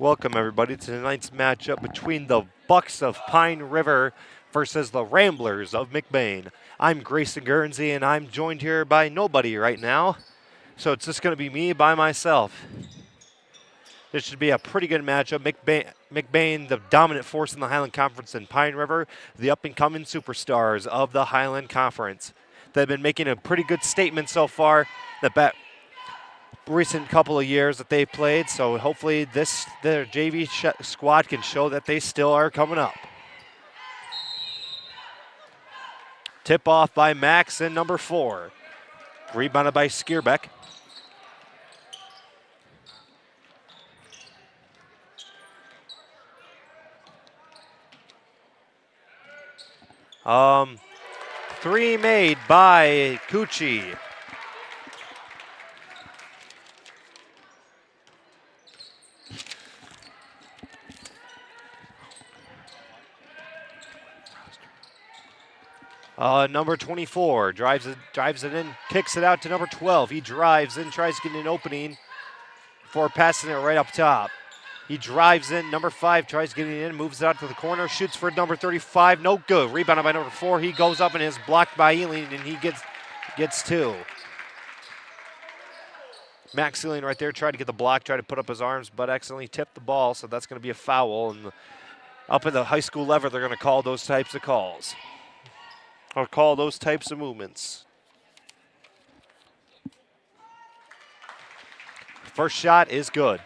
Welcome everybody to tonight's matchup between the Bucks of Pine River versus the Ramblers of McBain. I'm Grayson Guernsey and I'm joined here by nobody right now. So it's just going to be me by myself. This should be a pretty good matchup. McBain, the dominant force in the Highland Conference, and Pine River, the up-and-coming superstars of the Highland Conference. They've been making a pretty good statement so far. The recent couple of years that they've played, so hopefully their JV squad can show that they still are coming up. Tip off by Max in number 4. Rebounded by Setback. Three made by Kuchi. Number 24 drives it in, kicks it out to number 12. He drives in, tries to get an opening before passing it right up top. He drives in, number 5 tries getting in, moves it out to the corner, shoots for number 35, no good. Rebounded by number 4. He goes up and is blocked by Eileen, and he gets 2. Max Eileen right there tried to get the block, tried to put up his arms, but accidentally tipped the ball, so that's going to be a foul. And up at the high school level, they're going to call those types of calls. Or call those types of movements. First shot is good.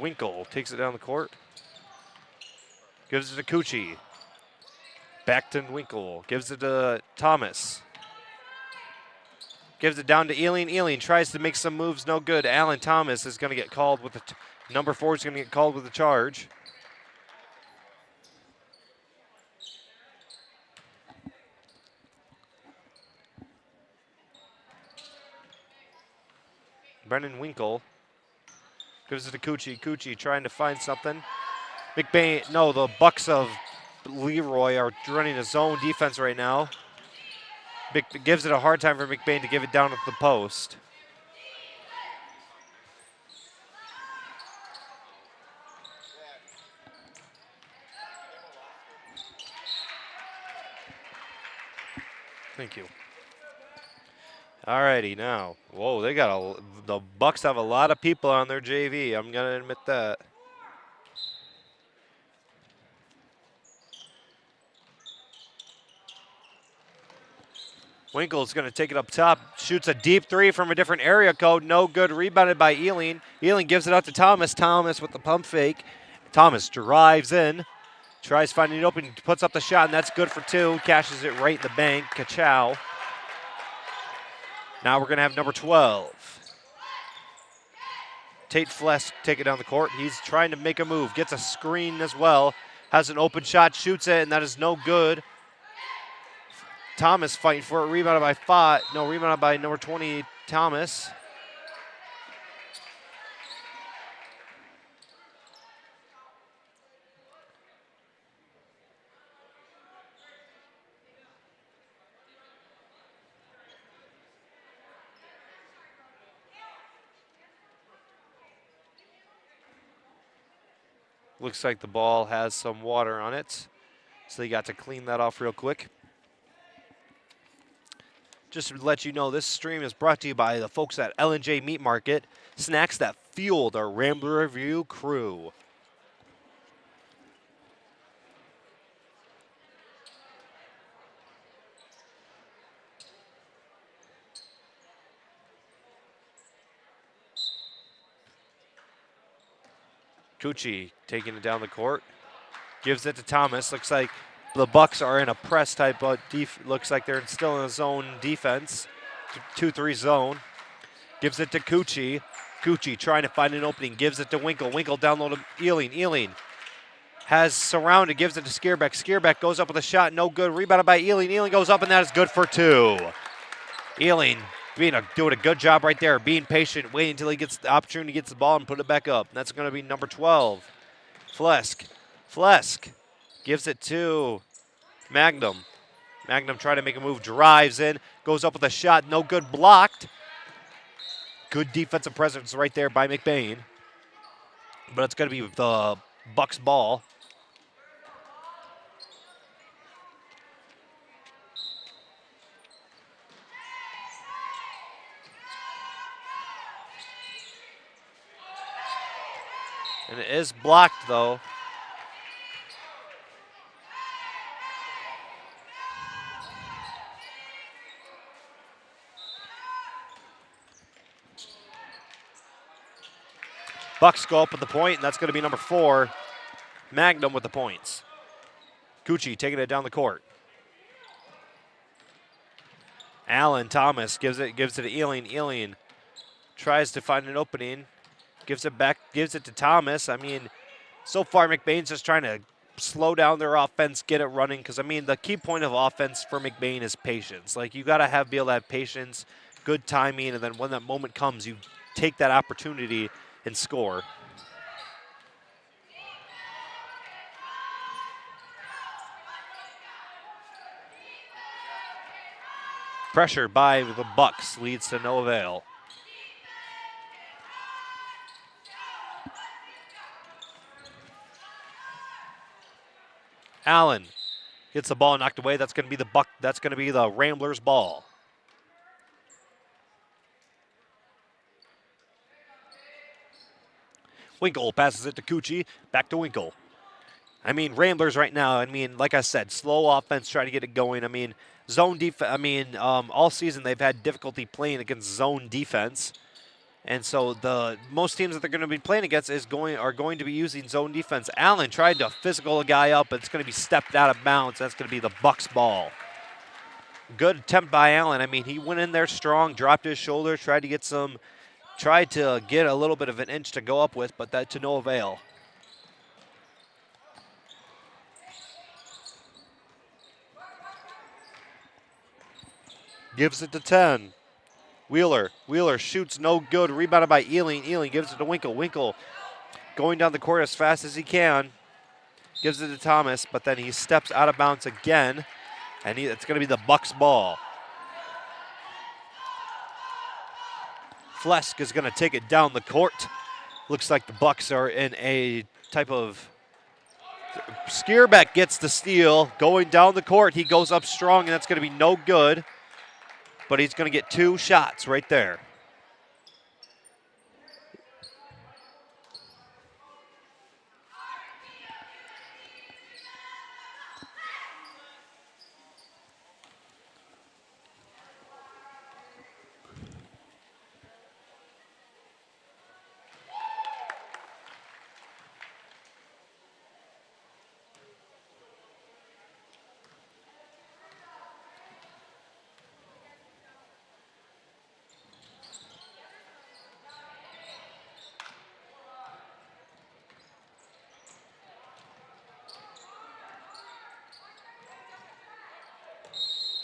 Winkle takes it down the court. Gives it to Kuchi. Back to Winkle. Gives it to Thomas. Gives it down to Eileen. Eileen tries to make some moves, no good. Alan Thomas is going to get called with number 4 is going to get called with a charge. Brennan Winkle gives it to Kuchi. Kuchi trying to find something. McBain, no, the Bucks of Leroy are running a zone defense right now. Gives it a hard time for McBain to give it down at the post. Thank you. Alrighty, now. Whoa, the Bucks have a lot of people on their JV. I'm gonna admit that. Winkle's going to take it up top, shoots a deep 3 from a different area code, no good, rebounded by Eileen. Eileen gives it out to Thomas. Thomas with the pump fake. Thomas drives in, tries finding it open, puts up the shot, and that's good for 2. Cashes it right in the bank. Ka-chow. Now we're going to have number 12. Tate Flesk take it down the court. He's trying to make a move, gets a screen as well, has an open shot, shoots it, and that is no good. Thomas fighting for it, rebounded by 5. No, rebounded by number 20, Thomas. Looks like the ball has some water on it, so they got to clean that off real quick. Just to let you know, this stream is brought to you by the folks at L&J Meat Market, snacks that fueled our Rambler Review crew. Kuchi taking it down the court, gives it to Thomas. Looks like the Bucks are in a press type of looks like they're still in a zone defense, 2-3 zone. Gives it to Kuchi. Kuchi trying to find an opening, gives it to Winkle. Winkle down low to Eileen. Eileen has surrounded, gives it to Setback. Setback goes up with a shot, no good. Rebounded by Eileen. Eileen goes up, and that is good for 2. Eileen doing a good job right there, being patient, waiting until he gets the opportunity, gets the ball, and put it back up. And that's going to be number 12, Flesk. Flesk gives it to Magnum. Magnum trying to make a move, drives in, goes up with a shot, no good, blocked. Good defensive presence right there by McBain. But it's going to be the Bucks ball. And it is blocked, though. Bucks go up with the point, and that's going to be number 4. Magnum with the points. Gucci taking it down the court. Allen Thomas gives it to Ealing. Ealing tries to find an opening. Gives it back, gives it to Thomas. I mean, so far McBain's just trying to slow down their offense, get it running. Because, I mean, the key point of offense for McBain is patience. Like, you got to be able to have patience, good timing, and then when that moment comes, you take that opportunity and score. Pressure by the Bucks leads to no avail. Allen gets the ball knocked away. That's going to be that's going to be the Ramblers' ball. Winkle passes it to Cucci. Back to Winkle. I mean, Ramblers right now, I mean, like I said, slow offense, try to get it going. I mean, zone defense, I mean, all season they've had difficulty playing against zone defense. And so the most teams that they're going to be playing against are going to be using zone defense. Allen tried to physical a guy up, but it's going to be stepped out of bounds. That's going to be the Bucks ball. Good attempt by Allen. I mean, he went in there strong, dropped his shoulder, tried to get a little bit of an inch to go up with, but that to no avail. Gives it to 10. Wheeler shoots no good. Rebounded by Ealing. Ealing gives it to Winkle. Winkle going down the court as fast as he can. Gives it to Thomas, but then he steps out of bounds again, and it's going to be the Bucks ball. Flesk is going to take it down the court. Looks like the Bucks are in a type of... Skierbeck gets the steal. Going down the court, he goes up strong, and that's going to be no good. But he's going to get 2 shots right there.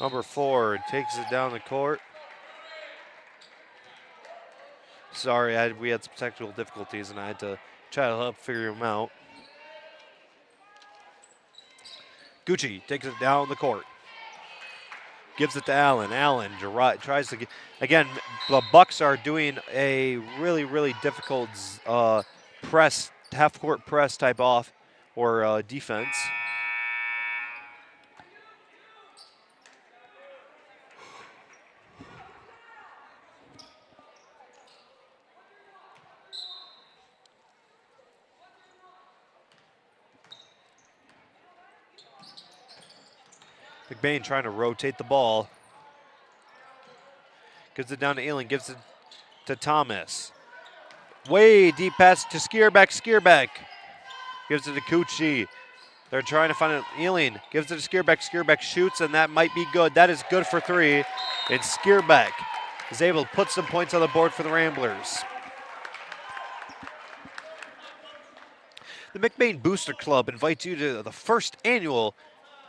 Number 4 takes it down the court. Sorry, we had some technical difficulties and I had to try to help figure them out. Gucci takes it down the court. Gives it to Allen. Allen tries to get, again, the Bucks are doing a really, really difficult press, half-court press type off or defense. McBain trying to rotate the ball. Gives it down to Ealing, gives it to Thomas. Way deep pass to Skierbeck. Skierbeck gives it to Cucci. They're trying to find it. Ealing gives it to Skierbeck. Skierbeck shoots, and that might be good. That is good for 3. And Skierbeck is able to put some points on the board for the Ramblers. The McBain Booster Club invites you to the first annual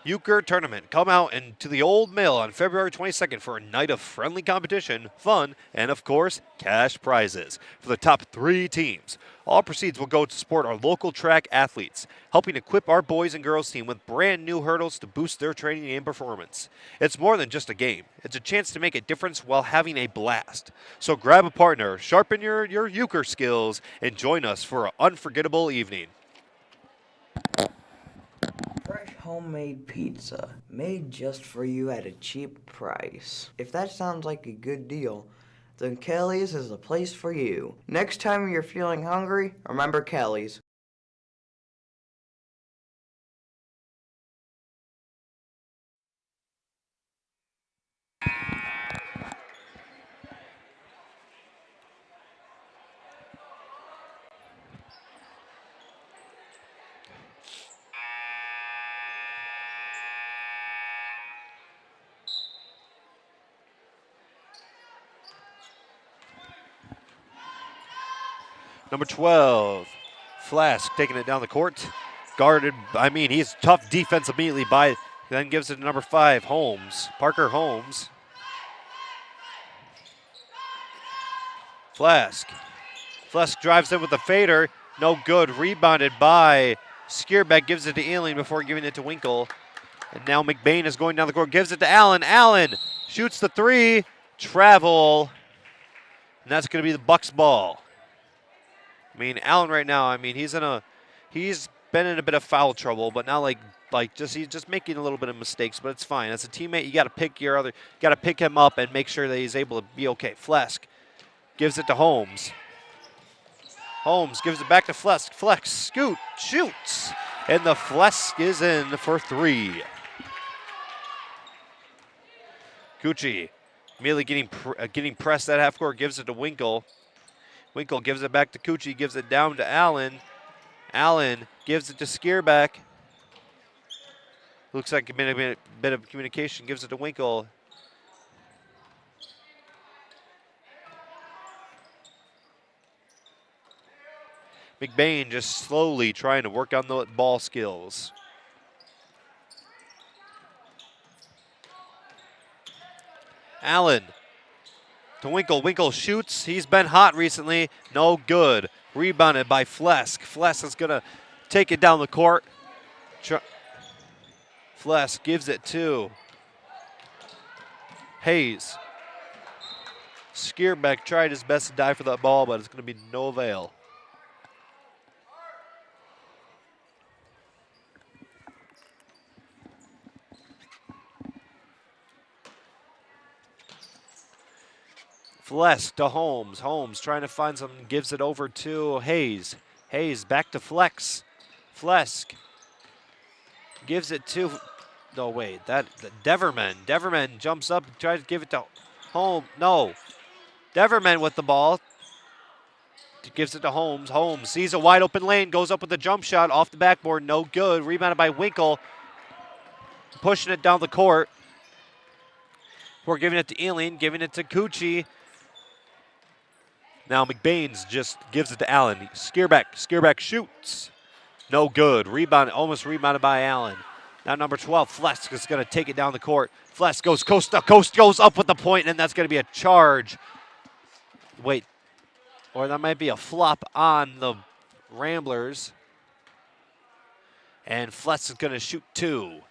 Euchre Tournament. Come out into the Old Mill on February 22nd for a night of friendly competition, fun, and of course, cash prizes for the top 3 teams. All proceeds will go to support our local track athletes, helping equip our boys and girls team with brand new hurdles to boost their training and performance. It's more than just a game. It's a chance to make a difference while having a blast. So grab a partner, sharpen your euchre skills, and join us for an unforgettable evening. Fresh homemade pizza, made just for you at a cheap price. If that sounds like a good deal, then Kelly's is the place for you. Next time you're feeling hungry, remember Kelly's. Number 12, Flask taking it down the court. Guarded, he's tough defense immediately then gives it to number 5, Holmes. Parker Holmes. Flask drives in with the fader. No good. Rebounded by Skierbeck. Gives it to Ealing before giving it to Winkle. And now McBain is going down the court. Gives it to Allen. Allen shoots the 3. Travel. And that's going to be the Bucks ball. Allen right now, he's been in a bit of foul trouble, but not he's just making a little bit of mistakes, but it's fine. As a teammate, you got to pick him up and make sure that he's able to be okay. Flask gives it to Holmes. Holmes gives it back to Flesk. Flex, scoot, shoots. And the Flesk is in for 3. Gucci immediately getting pressed at half court, gives it to Winkle. Winkle gives it back to Cucci, gives it down to Allen. Allen gives it to Skierbeck. Looks like a bit of communication, gives it to Winkle. McBain just slowly trying to work on the ball skills. Allen to Winkle. Winkle shoots. He's been hot recently. No good. Rebounded by Flesk. Flesk is going to take it down the court. Flesk gives it to Hayes. Skierbeck tried his best to dive for that ball, but it's going to be no avail. Flesk to Holmes. Holmes trying to find something, gives it over to Hayes. Hayes back to Flex. Flesk gives it to, no wait, Deverman. Deverman jumps up, tries to give it to Holmes. No, Deverman with the ball. Gives it to Holmes. Holmes sees a wide open lane, goes up with a jump shot off the backboard, no good. Rebounded by Winkle. Pushing it down the court. We're giving it to Ealing, giving it to Cucci. Now McBain's just gives it to Allen. Skierbeck shoots. No good. Almost rebounded by Allen. Now number 12, Flesk is going to take it down the court. Flesk goes coast to coast, goes up with the point, and that's going to be a charge. Wait, or that might be a flop on the Ramblers. And Flesk is going to shoot 2.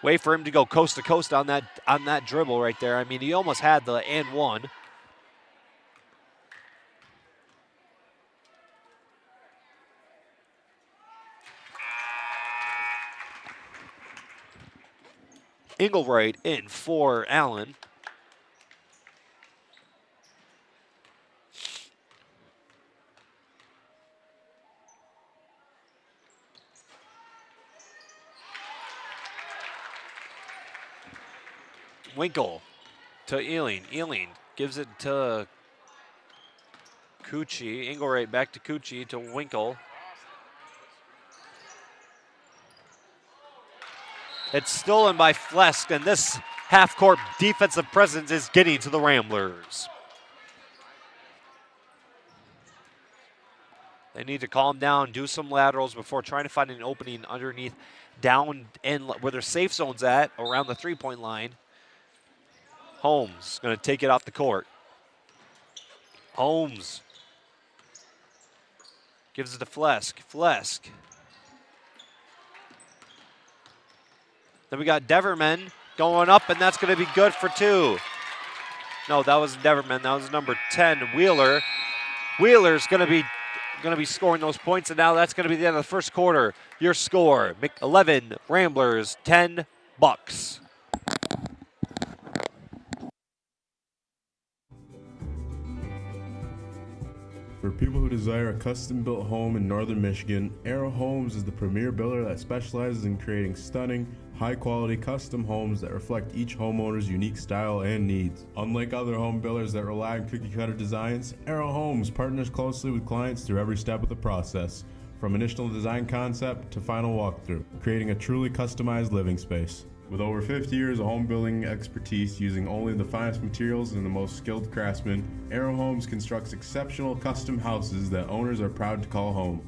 Wait for him to go coast to coast on that dribble right there. He almost had the and 1. Engelwright in for Allen. Winkle to Ealing. Ealing gives it to Cucci. Engelwright back to Cucci to Winkle. It's stolen by Flesk, and this half-court defensive presence is getting to the Ramblers. They need to calm down, do some laterals before trying to find an opening underneath down in where their safe zone's at, around the three-point line. Holmes going to take it off the court. Holmes gives it to Flesk. Flesk. Then we got Deverman going up, and that's going to be good for 2. No, that was Deverman. That was number 10, Wheeler. Wheeler's going to be scoring those points, and now that's going to be the end of the first quarter. Your score: 11 Ramblers, 10 Bucks. For people who desire a custom-built home in northern Michigan, Arrow Homes is the premier builder that specializes in creating stunning, high-quality custom homes that reflect each homeowner's unique style and needs. Unlike other home builders that rely on cookie-cutter designs, Arrow Homes partners closely with clients through every step of the process, from initial design concept to final walkthrough, creating a truly customized living space. With over 50 years of home building expertise using only the finest materials and the most skilled craftsmen, Arrow Homes constructs exceptional custom houses that owners are proud to call home.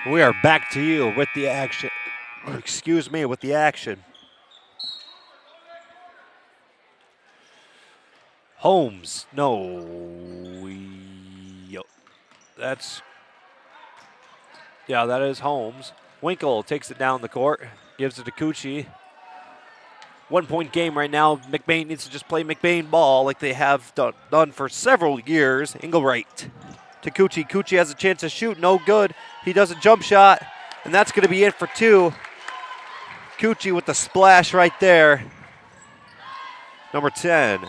We are back to you with the action. Excuse me, with the action. Holmes, no. That is Holmes. Winkle takes it down the court, gives it to Cucci. 1 point game right now. McBain needs to just play McBain ball like they have done for several years. Engelwright to Cucci. Cucci has a chance to shoot, no good. He does a jump shot, and that's going to be in for 2. Cucci with the splash right there. Number 10,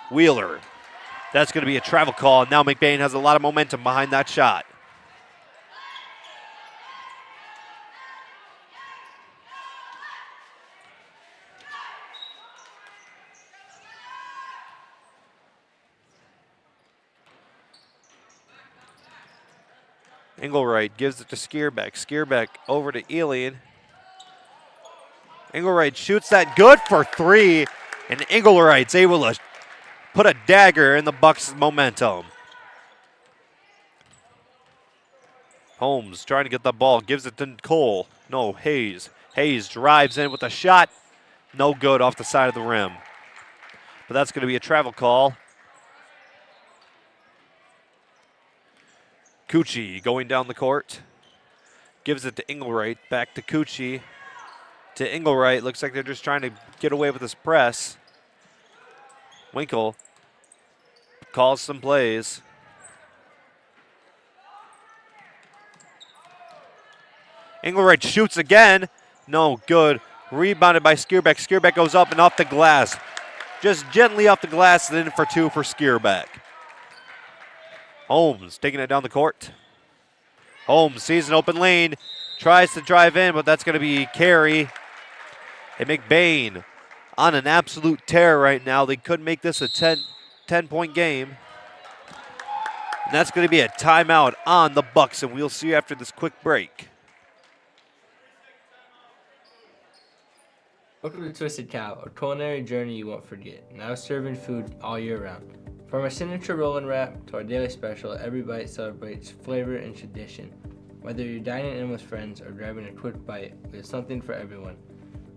Wheeler. That's going to be a travel call. Now McBain has a lot of momentum behind that shot. Engelwright gives it to Skierbeck. Skierbeck over to Elian. Engelwright shoots that good for 3, and Engelwright's able to put a dagger in the Bucks' momentum. Holmes trying to get the ball, gives it to Cole. No, Hayes. Hayes drives in with a shot. No good off the side of the rim. But that's going to be a travel call. Cucci going down the court. Gives it to Engelwright. Back to Cucci. To Engelwright. Looks like they're just trying to get away with this press. Winkle calls some plays. Engelwright shoots again. No good. Rebounded by Skierbeck. Skierbeck goes up and off the glass. Just gently off the glass and in for 2 for Skierbeck. Holmes taking it down the court. Holmes sees an open lane. Tries to drive in, but that's going to be Carey. And McBain on an absolute tear right now. They could make this a 10-point game. And that's going to be a timeout on the Bucks, and we'll see you after this quick break. Welcome to Twisted Cow, a culinary journey you won't forget. Now serving food all year round. From our signature roll and wrap to our daily special, every bite celebrates flavor and tradition. Whether you're dining in with friends or grabbing a quick bite, we have something for everyone.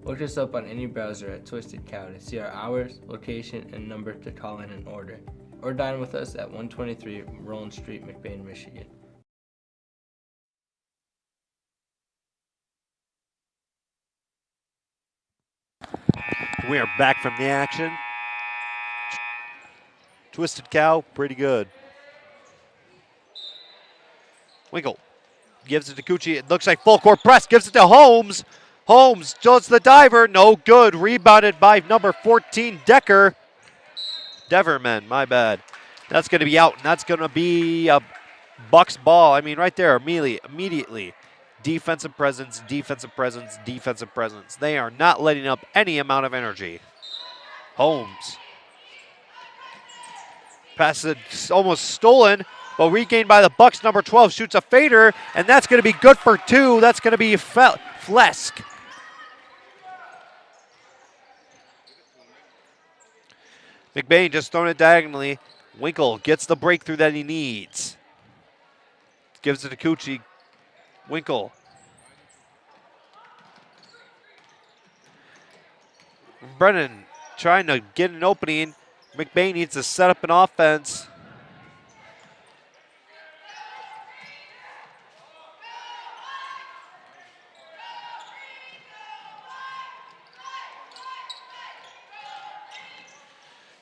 Look us up on any browser at Twisted Cow to see our hours, location, and number to call in and order. Or dine with us at 123 Roland Street, McBain, Michigan. We are back from the action. Twisted Cow, pretty good. Winkle gives it to Cucci. It looks like full court press. Gives it to Holmes. Holmes does the diver. No good. Rebounded by number 14, Decker. Deverman, my bad. That's going to be out, and that's going to be a Bucks ball. I mean, right there, immediately. Defensive presence, defensive presence, defensive presence. They are not letting up any amount of energy. Holmes. Pass is almost stolen, but regained by the Bucks. Number 12 shoots a fader, and that's going to be good for 2. That's going to be Flesk. McBain just throwing it diagonally. Winkle gets the breakthrough that he needs. Gives it to Cucci. Winkle. Brennan trying to get an opening. McBain needs to set up an offense.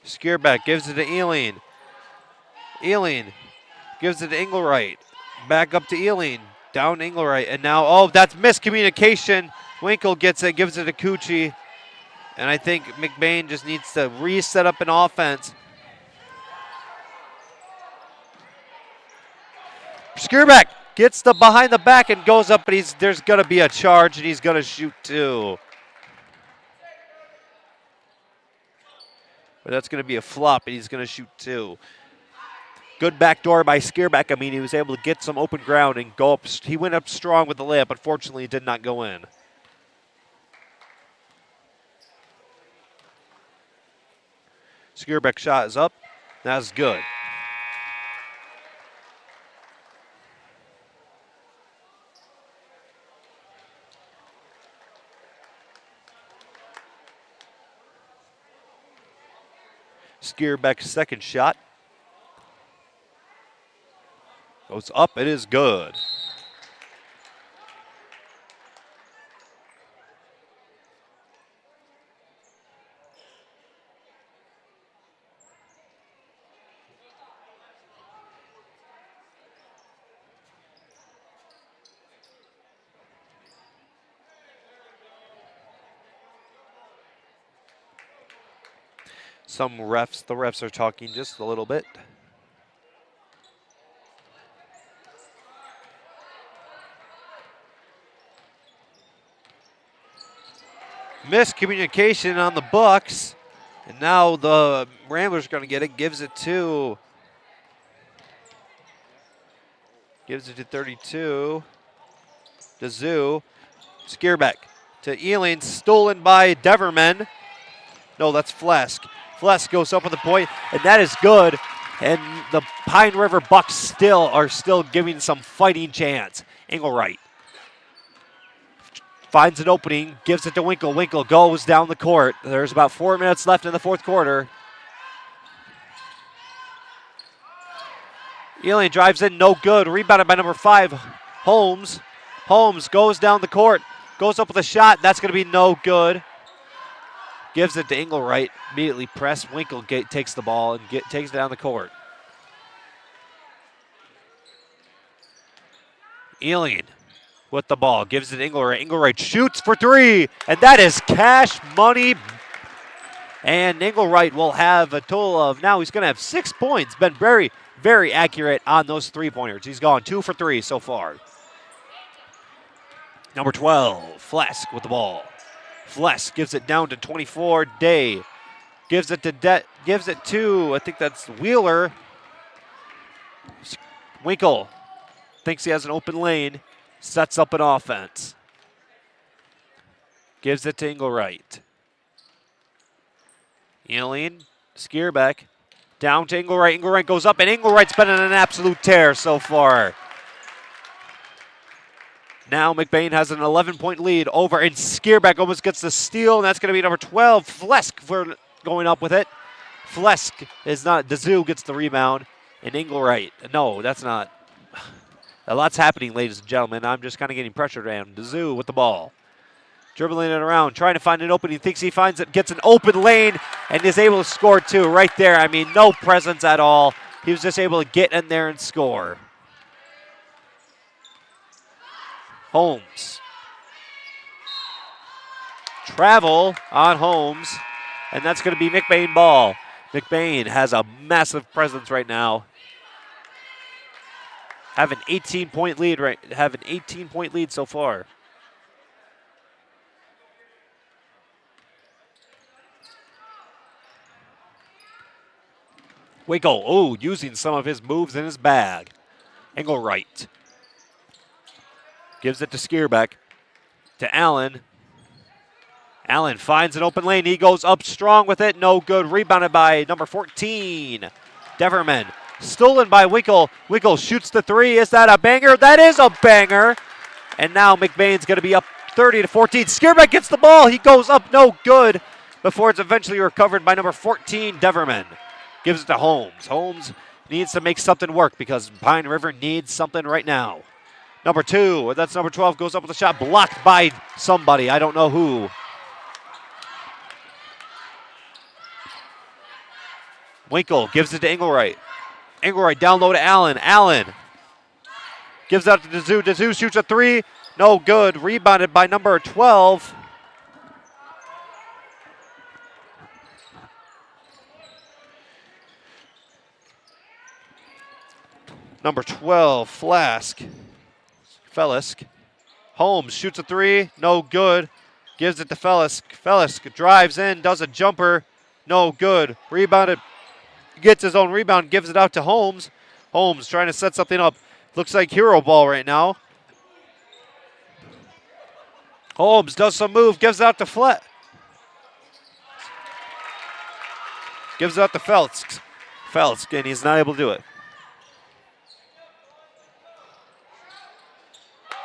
Skierback gives it to Eileen. Eileen gives it to Engelwright. Back up to Eileen. Down to Engelwright. And now, oh, that's miscommunication. Winkle gets it, gives it to Cucci. And I think McBain just needs to reset up an offense. Skierback gets the behind the back and goes up, but there's going to be a charge, and he's going to shoot 2. But that's going to be a flop, and he's going to shoot 2. Good backdoor by Skierback. I mean, he was able to get some open ground and go up. He went up strong with the layup, but fortunately it did not go in. Skierback's shot is up. That's good. Skierback's second shot goes up. It is good. The refs are talking just a little bit. Miscommunication on the Bucks. And now the Ramblers are going to get it. Gives it to 32. To Zoo. Skierback to Eileen. Stolen by Deverman. No, that's Flesk. Flesk goes up with the point, and that is good. And the Pine River Bucks are still giving some fighting chance. Engelwright finds an opening, gives it to Winkle. Winkle goes down the court. There's about 4 minutes left in the fourth quarter. Eileen drives in, no good. Rebounded by number 5, Holmes. Holmes goes down the court, goes up with a shot. That's going to be no good. Gives it to Engelwright. Immediately pressed. Winkle takes the ball and takes it down the court. Eileen with the ball. Gives it to Engelwright. Engelwright shoots for 3. And that is cash money. And Engelwright will have a total of, now he's going to have 6 points. Been very, very accurate on those 3-pointers. He's gone 2 for 3 so far. Number 12, Flesk with the ball. Flesk gives it down to 24. Day gives it to I think that's Wheeler. Winkle thinks he has an open lane, sets up an offense. Gives it to Engelwright. Eileen, Skierback, down to Engelwright. Engelwright goes up, and Engelwright's been in an absolute tear so far. Now McBain has an 11-point lead over, and Skierback almost gets the steal, and that's going to be number 12, Flesk, for going up with it. Flesk is not, Dazoo gets the rebound, and Engelwright, no, that's not. A lot's happening, ladies and gentlemen. I'm just kind of getting pressured around. Dazoo with the ball. Dribbling it around, trying to find an opening, thinks he finds it, gets an open lane, and is able to score 2 right there. I mean, no presence at all. He was just able to get in there and score. Holmes. Travel on Holmes, and that's going to be McBain ball. McBain has a massive presence right now. Have an 18-point lead have an 18-point lead so far. Winkle, oh, using some of his moves in his bag. Engelwright gives it to Skierbeck. To Allen. Allen finds an open lane. He goes up strong with it. No good. Rebounded by number 14, Deverman. Stolen by Winkle. Winkle shoots the three. Is that a banger? That is a banger. And now McBain's going to be up 30-14. Skierbeck gets the ball. He goes up. No good. Before it's eventually recovered by number 14, Deverman. Gives it to Holmes. Holmes needs to make something work because Pine River needs something right now. Number 2, that's number 12, goes up with a shot blocked by somebody. I don't know who. Winkle gives it to Engelwright. Engelwright down low to Allen. Allen gives out to Dazoo. Dazoo shoots a three. No good. Rebounded by number 12. Number 12, Felisk. Holmes shoots a three. No good. Gives it to Felisk. Felisk drives in, does a jumper. No good. Rebounded. Gets his own rebound, gives it out to Holmes. Holmes trying to set something up. Looks like hero ball right now. Holmes does some move, gives it out to Flet. Gives it out to Felsk. Felsk, and he's not able to do it.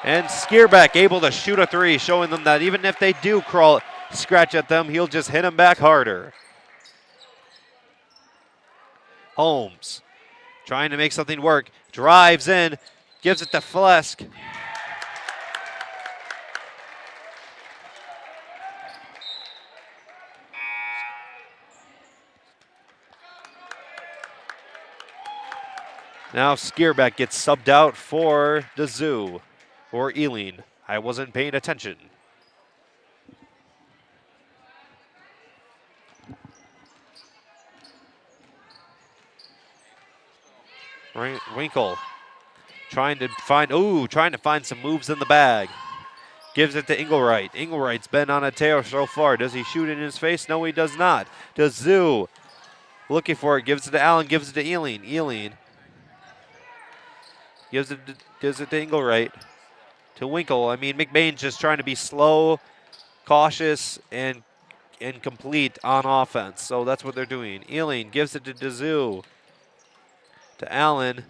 And Skierbeck able to shoot a three, showing them that even if they do scratch at them, he'll just hit them back harder. Holmes trying to make something work. Drives in, gives it to Flesk. Now Skierbeck gets subbed out for Dazoo or Eileen. I wasn't paying attention. Winkle trying to find some moves in the bag. Gives it to Engelwright. Engelwright's been on a tear so far. Does he shoot in his face? No, he does not. Dazoo looking for it. Gives it to Allen. Gives it to Eileen. Eileen gives it to Engelwright. To Winkle. I mean, McBain's just trying to be slow, cautious, and complete on offense. So that's what they're doing. Eileen gives it to Dazoo. To Allen.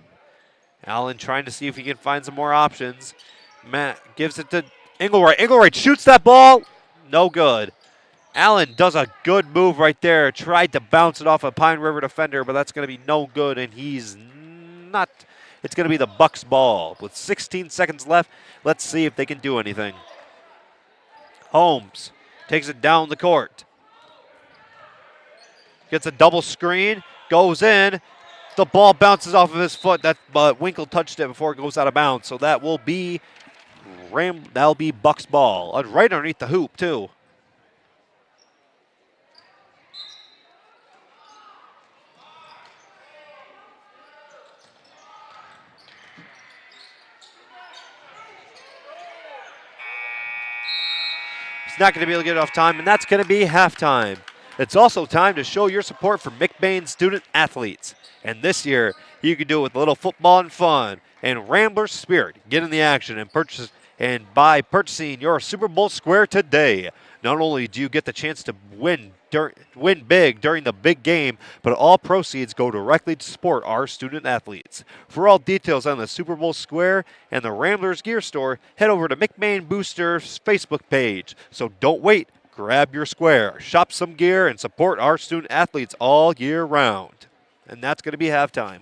Allen trying to see if he can find some more options. Matt gives it to Engelwright. Engelwright shoots that ball. No good. Allen does a good move right there. Tried to bounce it off a Pine River defender, but that's going to be no good, and he's not. It's going to be the Bucks ball. With 16 seconds left, let's see if they can do anything. Holmes takes it down the court. Gets a double screen. Goes in. The ball bounces off of his foot, but Winkle touched it before it goes out of bounds. So that will be Bucks ball. Right underneath the hoop, too. It's not going to be able to get it off time, and that's going to be halftime. It's also time to show your support for McBain student athletes. And this year, you can do it with a little football and fun and Rambler spirit. Get in the action and by purchasing your Super Bowl square today. Not only do you get the chance to win big during the big game, but all proceeds go directly to support our student athletes. For all details on the Super Bowl square and the Ramblers gear store, head over to McBain Boosters Facebook page. So don't wait. Grab your square, shop some gear, and support our student athletes all year round. And that's going to be halftime.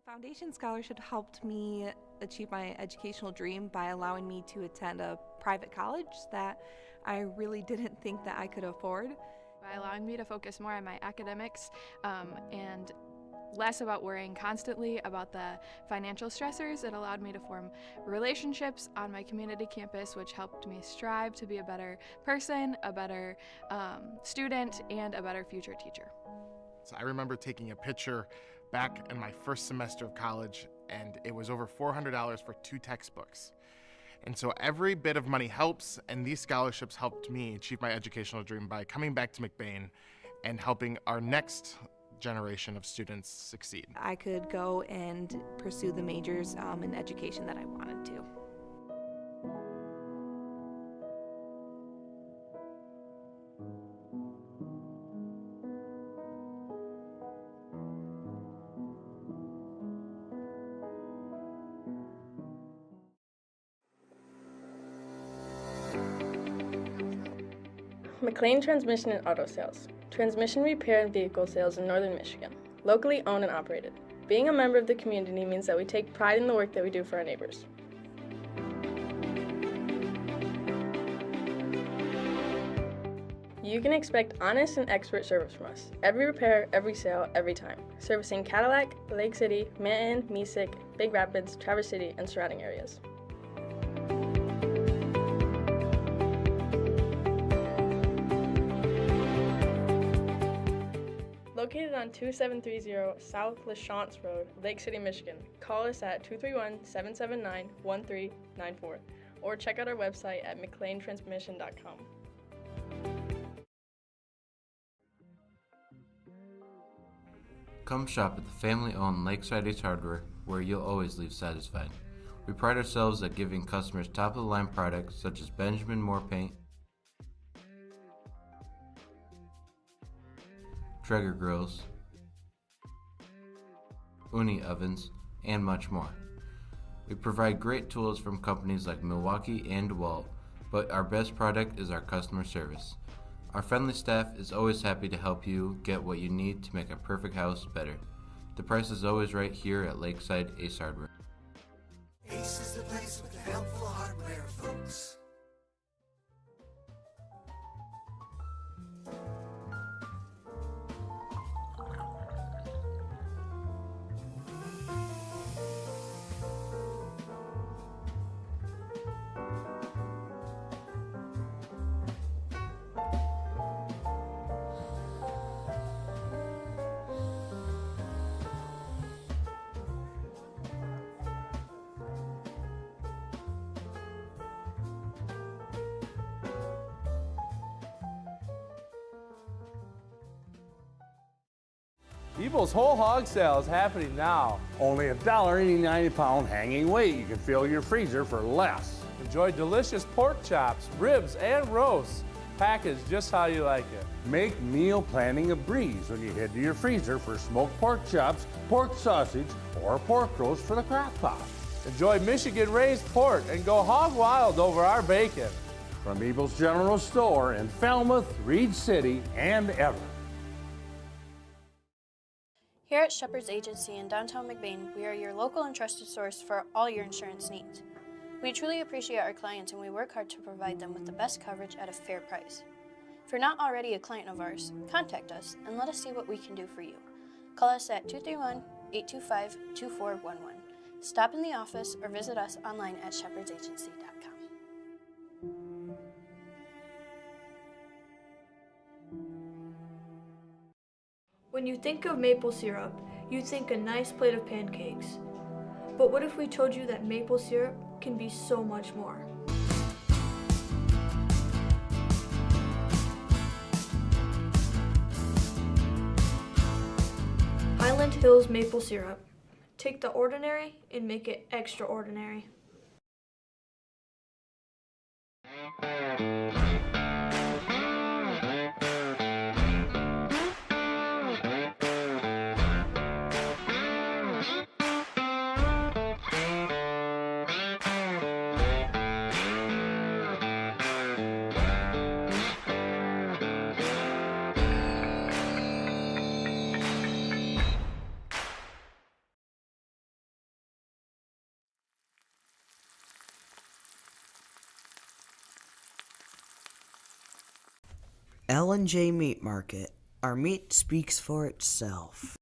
Foundation Scholarship helped me achieve my educational dream by allowing me to attend a private college that I really didn't think that I could afford. By allowing me to focus more on my academics and less about worrying constantly about the financial stressors, it allowed me to form relationships on my community campus, which helped me strive to be a better person, a better student, and a better future teacher. So I remember taking a picture back in my first semester of college, and it was over $400 for 2 textbooks. And so every bit of money helps, and these scholarships helped me achieve my educational dream by coming back to McBain and helping our next generation of students succeed. I could go and pursue the majors in education that I wanted to. McLain Transmission and Auto Sales. Transmission repair and vehicle sales in Northern Michigan. Locally owned and operated. Being a member of the community means that we take pride in the work that we do for our neighbors. You can expect honest and expert service from us. Every repair, every sale, every time. Servicing Cadillac, Lake City, Manton, Mesick, Big Rapids, Traverse City, and surrounding areas. Located on 2730 South LaChance Road, Lake City, Michigan. Call us at 231-779-1394 or check out our website at mclaintransmission.com. Come shop at the family-owned Lakeside Ace Hardware, where you'll always leave satisfied. We pride ourselves at giving customers top-of-the-line products such as Benjamin Moore paint, Traeger grills, Uni ovens, and much more. We provide great tools from companies like Milwaukee and DeWalt, but our best product is our customer service. Our friendly staff is always happy to help you get what you need to make a perfect house better. The price is always right here at Lakeside Ace Hardware. Ace is the place with the helpful hardware, folks. Evil's Whole Hog Sale is happening now. Only $1.89 a pound hanging weight. You can fill your freezer for less. Enjoy delicious pork chops, ribs, and roasts, packaged just how you like it. Make meal planning a breeze when you head to your freezer for smoked pork chops, pork sausage, or pork roast for the crock pot. Enjoy Michigan-raised pork and go hog wild over our bacon. From Evil's General Store in Falmouth, Reed City, and Everett. Here at Shepherd's Agency in downtown McBain, we are your local and trusted source for all your insurance needs. We truly appreciate our clients and we work hard to provide them with the best coverage at a fair price. If you're not already a client of ours, contact us and let us see what we can do for you. Call us at 231-825-2411. Stop in the office or visit us online at shepherdsagency.com. When you think of maple syrup, you think a nice plate of pancakes. But what if we told you that maple syrup can be so much more? Highland Hills Maple Syrup. Take the ordinary and make it extraordinary. L&J Meat Market. Our meat speaks for itself.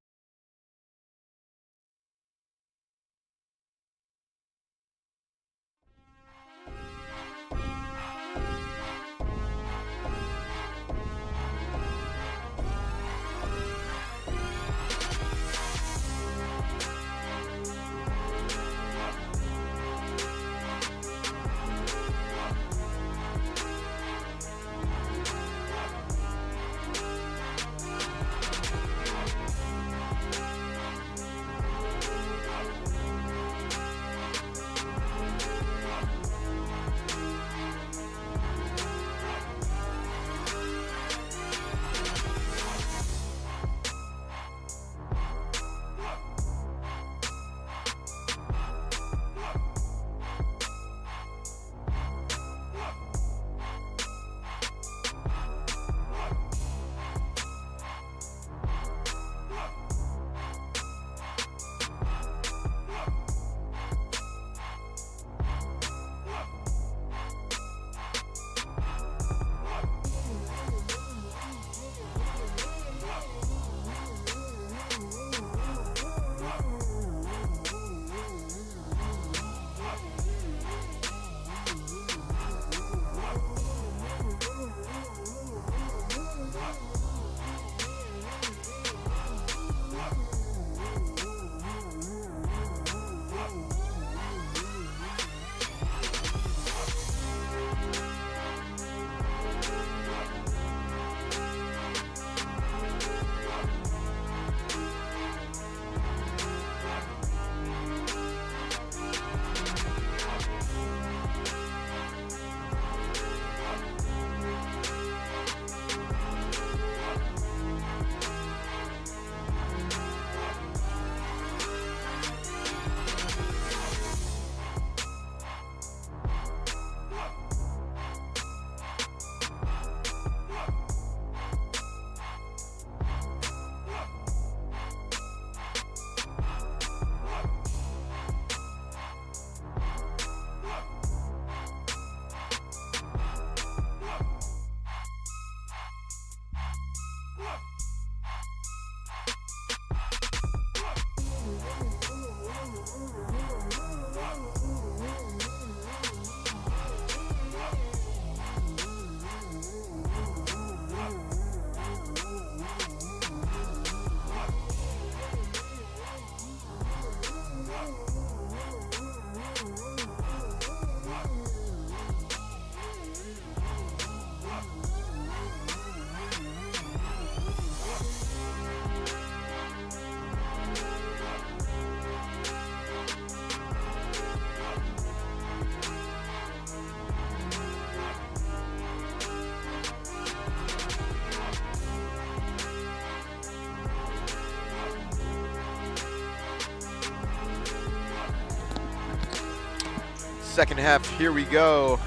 Second half, here we go.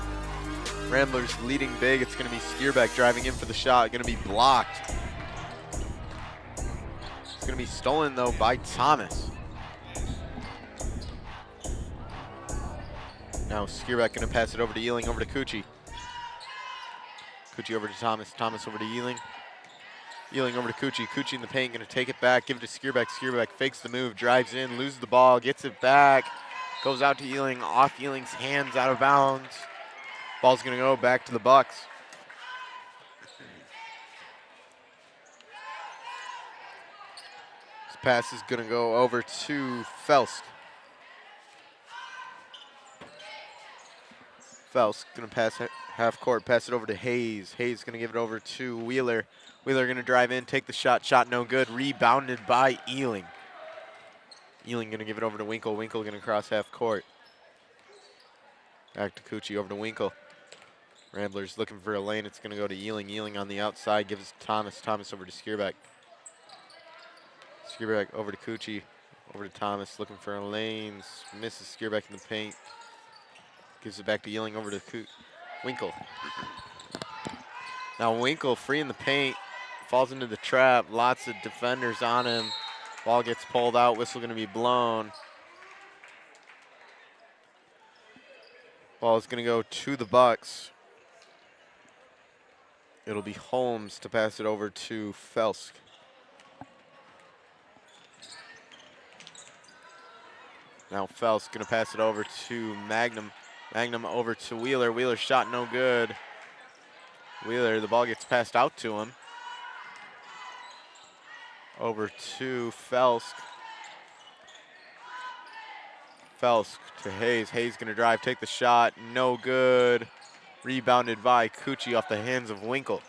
Ramblers leading big. It's going to be Skierbeck driving in for the shot. Going to be blocked. It's going to be stolen, though, by Thomas. Now Skierbeck going to pass it over to Ealing, over to Cucci. Cucci over to Thomas. Thomas over to Ealing. Ealing over to Cucci. Cucci in the paint, going to take it back, give it to Skierbeck. Skierbeck fakes the move, drives in, loses the ball, gets it back. Goes out to Ealing, off Ealing's hands, out of bounds. Ball's going to go back to the Bucks. This pass is going to go over to Felsk. Felsk going to pass half court, pass it over to Hayes. Hayes going to give it over to Wheeler. Wheeler going to drive in, take the shot. Shot no good. Rebounded by Ealing. Ealing going to give it over to Winkle. Winkle going to cross half court. Back to Cucci, over to Winkle. Ramblers looking for a lane. It's going to go to Ealing. Ealing on the outside gives it to Thomas. Thomas over to Skierbeck. Skierbeck over to Cucci. Over to Thomas looking for a lane. Misses Skierbeck in the paint. Gives it back to Ealing, over to Winkle. Now Winkle free in the paint. Falls into the trap. Lots of defenders on him. Ball gets pulled out, whistle going to be blown. Ball is going to go to the Bucks. It'll be Holmes to pass it over to Felsk. Now Felsk gonna pass it over to Magnum. Magnum over to Wheeler. Wheeler shot no good. Wheeler, the ball gets passed out to him. Over to Felsk. Felsk to Hayes. Hayes gonna drive, take the shot, no good. Rebounded by Cucci off the hands of Winkle.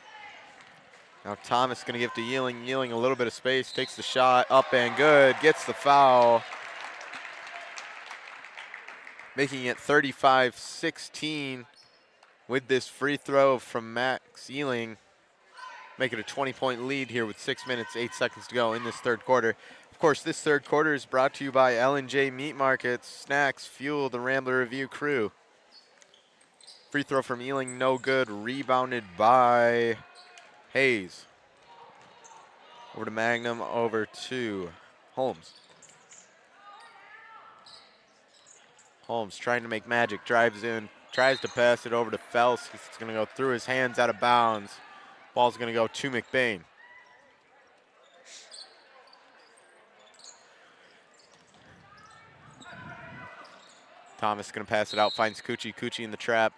Now Thomas gonna give to Yealing. Yealing a little bit of space, takes the shot, up and good, gets the foul. Making it 35-16 with this free throw from Max Yealing. Make it a 20-point lead here with 6 minutes, 8 seconds to go in this third quarter. Of course, this third quarter is brought to you by L&J Meat Markets. Snacks fuel the Rambler Review crew. Free throw from Ealing, no good. Rebounded by Hayes. Over to Magnum, over to Holmes. Holmes trying to make magic, drives in, tries to pass it over to Felsk. It's going to go through his hands, out of bounds. Ball's going to go to McBain. Thomas going to pass it out, finds Cucci. Cucci in the trap.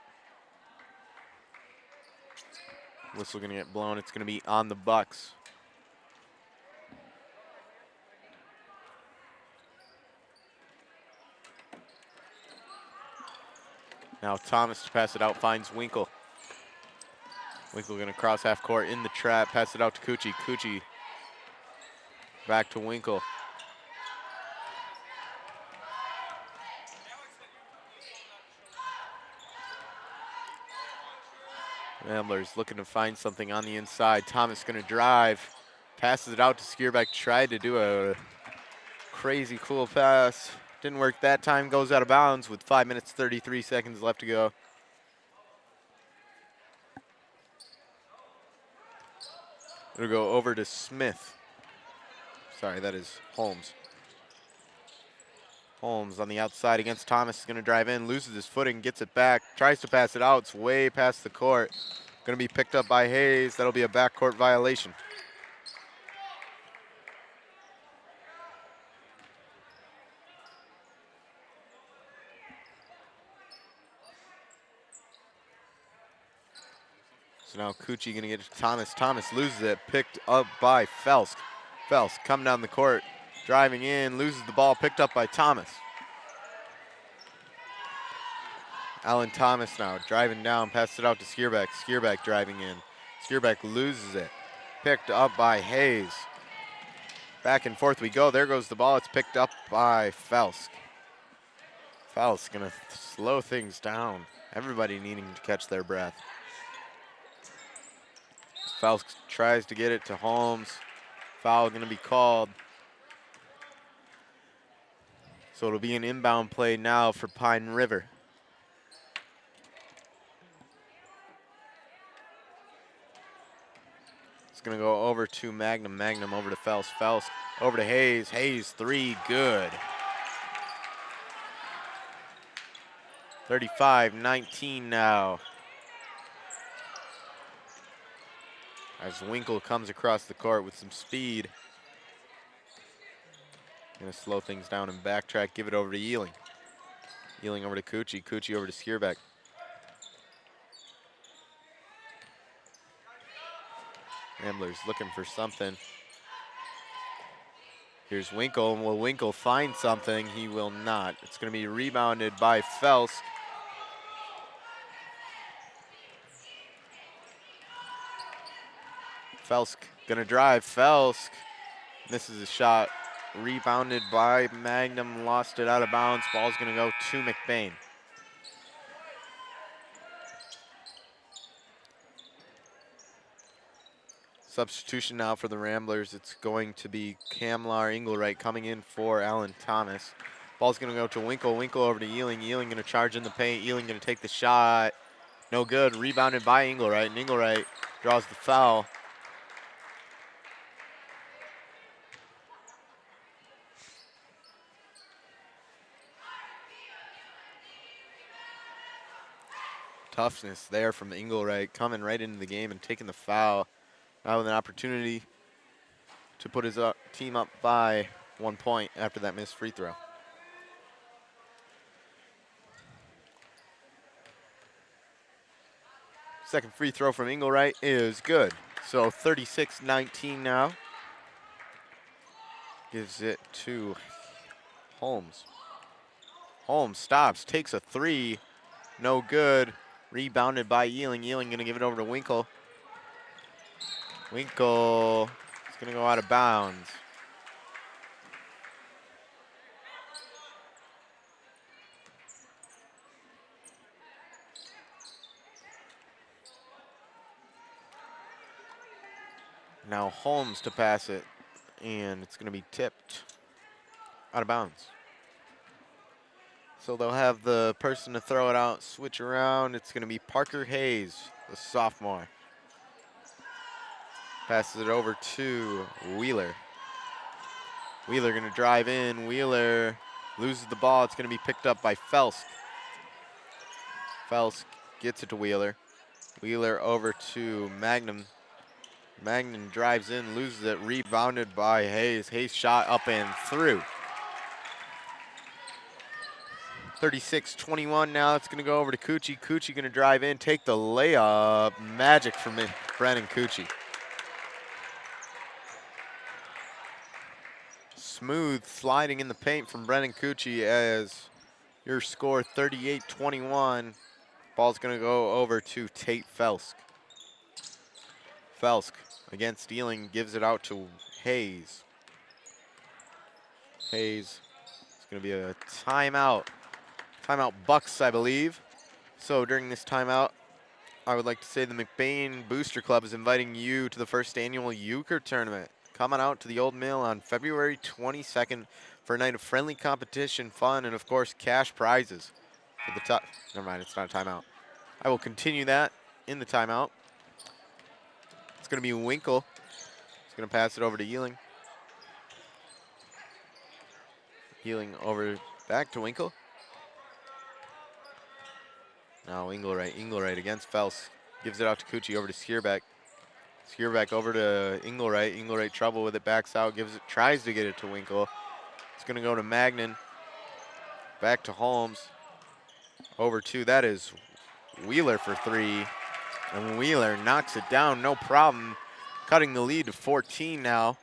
Whistle going to get blown. It's going to be on the Bucks. Now Thomas to pass it out, finds Winkle. Winkle going to cross half court in the trap, pass it out to Cucci. Cucci back to Winkle. Ramblers looking to find something on the inside. Thomas going to drive, passes it out to Skierbeck. Tried to do a crazy cool pass. Didn't work that time, goes out of bounds with 5 minutes, 33 seconds left to go. It'll go over to Smith. Sorry, that is Holmes. Holmes on the outside against Thomas is going to drive in, loses his footing, gets it back, tries to pass it out. It's way past the court. Going to be picked up by Hayes. That'll be a backcourt violation. So now Cucci going to get it to Thomas. Thomas loses it, picked up by Felsk. Felsk coming down the court, driving in, loses the ball, picked up by Thomas. Alan Thomas now driving down, passes it out to Skierbeck. Skierbeck driving in. Skierbeck loses it, picked up by Hayes. Back and forth we go. There goes the ball. It's picked up by Felsk. Felsk going to slow things down. Everybody needing to catch their breath. Felsk tries to get it to Holmes. Foul going to be called. So it'll be an inbound play now for Pine River. It's going to go over to Magnum. Magnum over to Felsk. Felsk over to Hayes. Hayes, three, good. 35-19 now. As Winkle comes across the court with some speed. Gonna slow things down and backtrack, give it over to Yealing. Yealing over to Cucci, Cucci over to Skierbeck. Ramblers looking for something. Here's Winkle, and will Winkle find something? He will not. It's gonna be rebounded by Felsk. Felsk gonna drive. Felsk misses a shot. Rebounded by Magnum, lost it out of bounds. Ball's gonna go to McBain. Substitution now for the Ramblers. It's going to be Kamlar Engelwright coming in for Alan Thomas. Ball's gonna go to Winkle. Winkle over to Yealing. Yealing gonna charge in the paint. Yealing gonna take the shot. No good. Rebounded by Engelwright, and Engelwright draws the foul. Toughness there from Engelreich, coming right into the game and taking the foul. Now with an opportunity to put his team up by 1 point after that missed free throw. Second free throw from Engelreich is good. So 36-19 now. Gives it to Holmes. Holmes stops, takes a three. No good. Rebounded by Yealing. Yealing going to give it over to Winkle. Winkle is going to go out of bounds. Now Holmes to pass it, and it's going to be tipped out of bounds. So they'll have the person to throw it out, switch around. It's going to be Parker Hayes, the sophomore. Passes it over to Wheeler. Wheeler going to drive in. Wheeler loses the ball. It's going to be picked up by Felsk. Felsk gets it to Wheeler. Wheeler over to Magnum. Magnum drives in, loses it, rebounded by Hayes. Hayes shot up and through. 36-21 now. It's going to go over to Cucci. Cucci going to drive in, take the layup. Magic from Brennan Cucci. Smooth sliding in the paint from Brennan Cucci as your score 38-21. Ball's going to go over to Tate Felsk. Felsk against Stealing, gives it out to Hayes. Hayes, it's going to be a timeout. Timeout Bucks, I believe. So during this timeout, I would like to say the McBain Booster Club is inviting you to the first annual Euchre Tournament. Come on out to the Old Mill on February 22nd for a night of friendly competition, fun, and of course cash prizes. For the top, never mind, it's not a timeout. I will continue that in the timeout. It's going to be Winkle. He's going to pass it over to Yealing. Yealing over back to Winkle. Now Engelreich against Fels. Gives it out to Cucci, over to Skierbeck. Skierbeck over to Engelreich. Engelreich trouble with it, backs out, tries to get it to Winkle. It's going to go to Magnan. Back to Holmes. Over two, that is Wheeler for three. And Wheeler knocks it down, no problem. Cutting the lead to 14 now.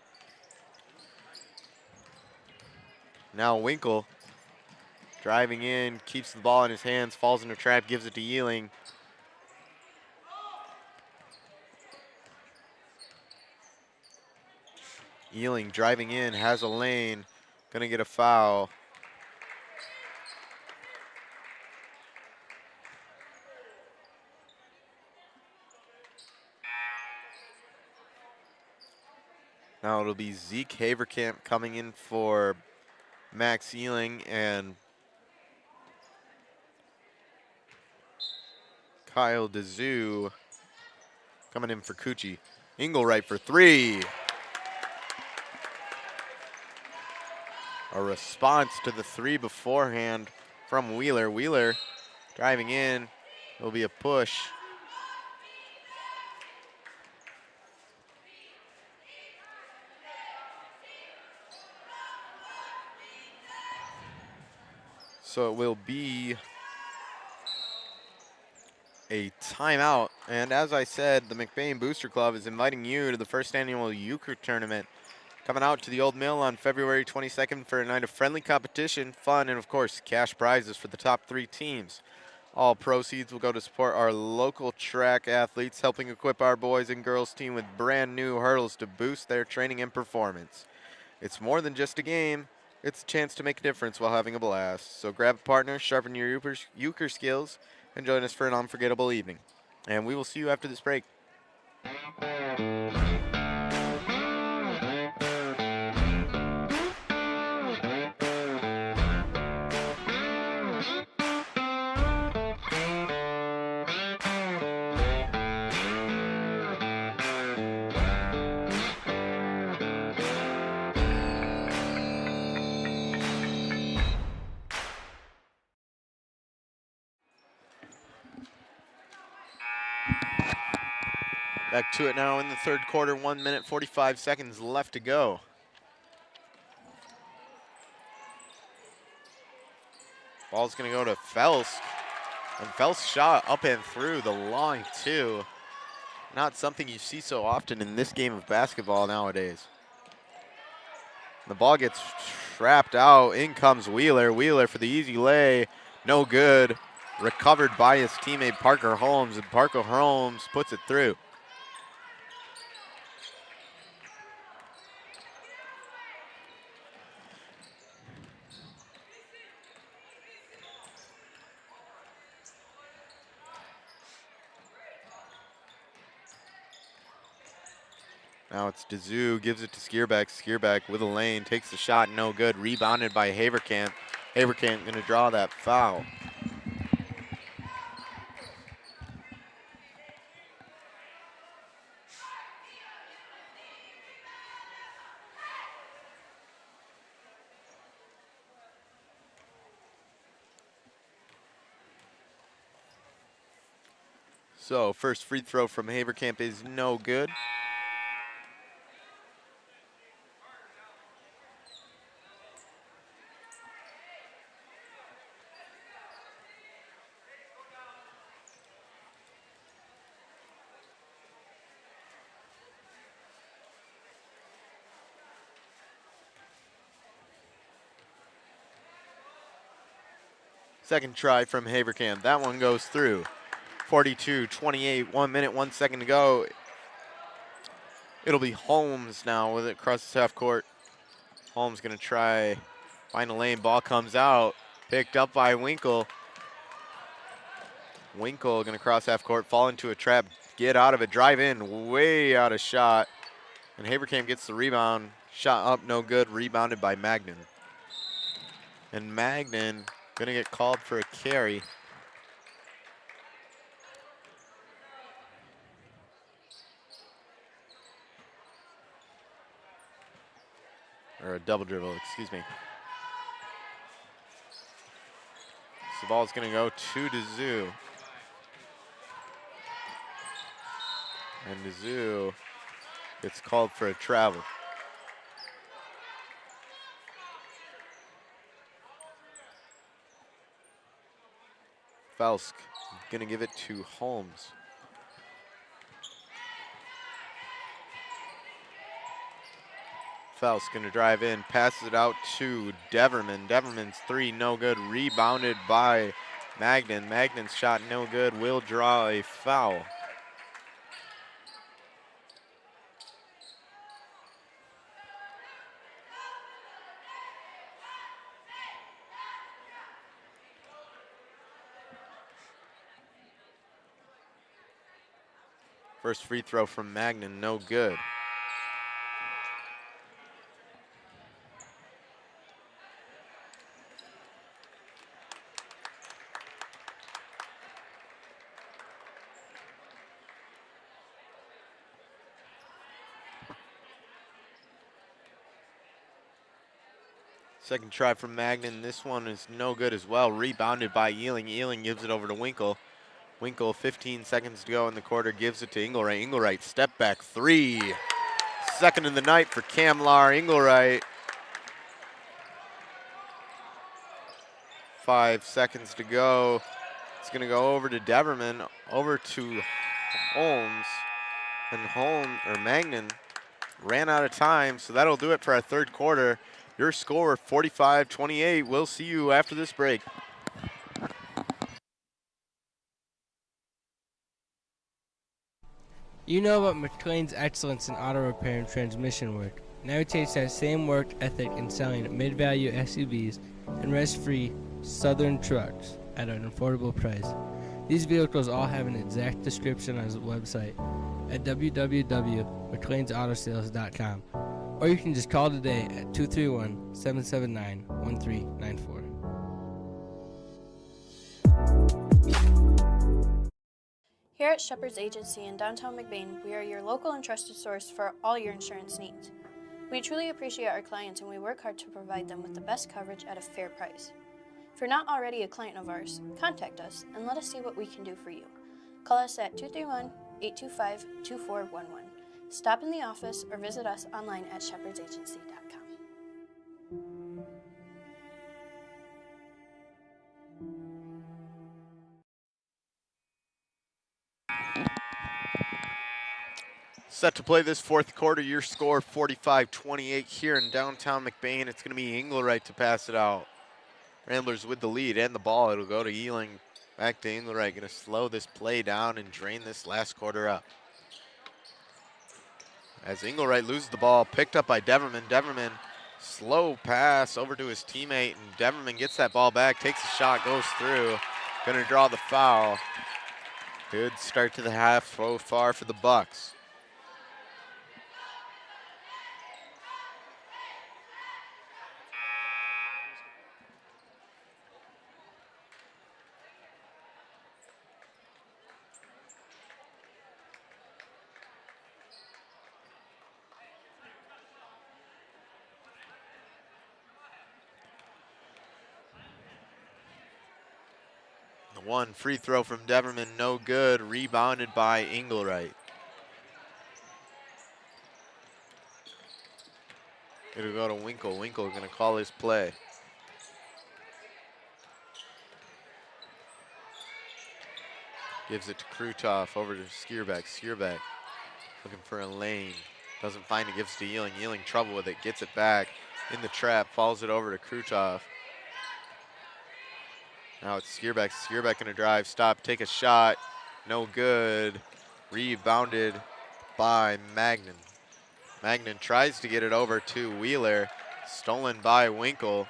Now Winkle driving in, keeps the ball in his hands, falls in a trap, gives it to Yealing. Yealing driving in, has a lane, gonna get a foul. Now it'll be Zeke Haverkamp coming in for Max Yealing, and Kyle DeZoo coming in for Cucci. Engelreich for three. A response to the three beforehand from Wheeler. Wheeler driving in. It'll be a push. So it will be a timeout. And as I said, the McBain Booster Club is inviting you to the first annual Euchre Tournament. Coming out to the Old Mill on February 22nd for a night of friendly competition, fun, and of course, cash prizes for the top three teams. All proceeds will go to support our local track athletes, helping equip our boys and girls team with brand new hurdles to boost their training and performance. It's more than just a game. It's a chance to make a difference while having a blast. So grab a partner, sharpen your euchre skills, and join us for an unforgettable evening. And we will see you after this break. Back to it now in the third quarter, 1 minute, 45 seconds left to go. Ball's gonna go to Felsk. And Felsk shot up and through the line too. Not something you see so often in this game of basketball nowadays. The ball gets trapped out. In comes Wheeler. Wheeler for the easy lay. No good. Recovered by his teammate Parker Holmes, and Parker Holmes puts it through. Now it's Dazoo, gives it to Skierbeck. Skierbeck with a lane, takes the shot, no good. Rebounded by Haverkamp. Haverkamp gonna draw that foul. So first free throw from Haverkamp is no good. Second try from Haverkamp. That one goes through. 42-28, 1 minute, 1 second to go. It'll be Holmes now with it across the half court. Holmes gonna try, find a lane, ball comes out. Picked up by Winkle. Winkle gonna cross half court, fall into a trap, get out of it, drive in, way out of shot. And Haverkamp gets the rebound. Shot up, no good, rebounded by Magnan. And Magnan gonna get called for a carry. Or a double dribble, excuse me. So the ball's gonna go to Dazoo. And Dazoo gets called for a travel. Felsk gonna give it to Holmes. Felsk gonna drive in, passes it out to Deverman. Deverman's three, no good, rebounded by Magnan. Magnan's shot, no good, will draw a foul. First free throw from Magnan, no good. Second try from Magnan. This one is no good as well. Rebounded by Ealing. Ealing gives it over to Winkle. Winkle, 15 seconds to go in the quarter, gives it to Engelwright. Engelwright, step back three. Second of the night for Kamlar Engelwright. 5 seconds to go. It's gonna go over to Deverman, over to Holmes. And Magnan ran out of time, so that'll do it for our third quarter. Your score, 45-28. We'll see you after this break. You know about McLain's excellence in auto repair and transmission work. Now it takes that same work ethic in selling mid-value SUVs and rest-free Southern trucks at an affordable price. These vehicles all have an exact description on his website at www.mclainsautosales.com, or you can just call today at 231-779-1394. Here at Shepherd's Agency in downtown McBain, we are your local and trusted source for all your insurance needs. We truly appreciate our clients and we work hard to provide them with the best coverage at a fair price. If you're not already a client of ours, contact us and let us see what we can do for you. Call us at 825-2411. Stop in the office or visit us online at shepherdsagency.com. Set to play this fourth quarter. Your score 45-28 here in downtown McBain. It's going to be Engelwright to pass it out. Ramblers with the lead and the ball. It'll go to Ealing. Back to Engelwright. Going to slow this play down and drain this last quarter up. As Engelwright loses the ball, picked up by Deverman. Deverman, slow pass over to his teammate, and Deverman gets that ball back, takes a shot, goes through. Going to draw the foul. Good start to the half so far for the Bucks. One free throw from Deverman, no good. Rebounded by Engelwright. It'll go to Winkle. Winkle going to call his play. Gives it to Krutov, over to Skierbeck. Skierbeck looking for a lane. Doesn't find it, gives to Ealing. Ealing trouble with it, gets it back in the trap, falls it over to Krutov. Now it's Skierbeck. Skierbeck gonna drive, stop, take a shot. No good. Rebounded by Magnan. Magnan tries to get it over to Wheeler. Stolen by Winkle.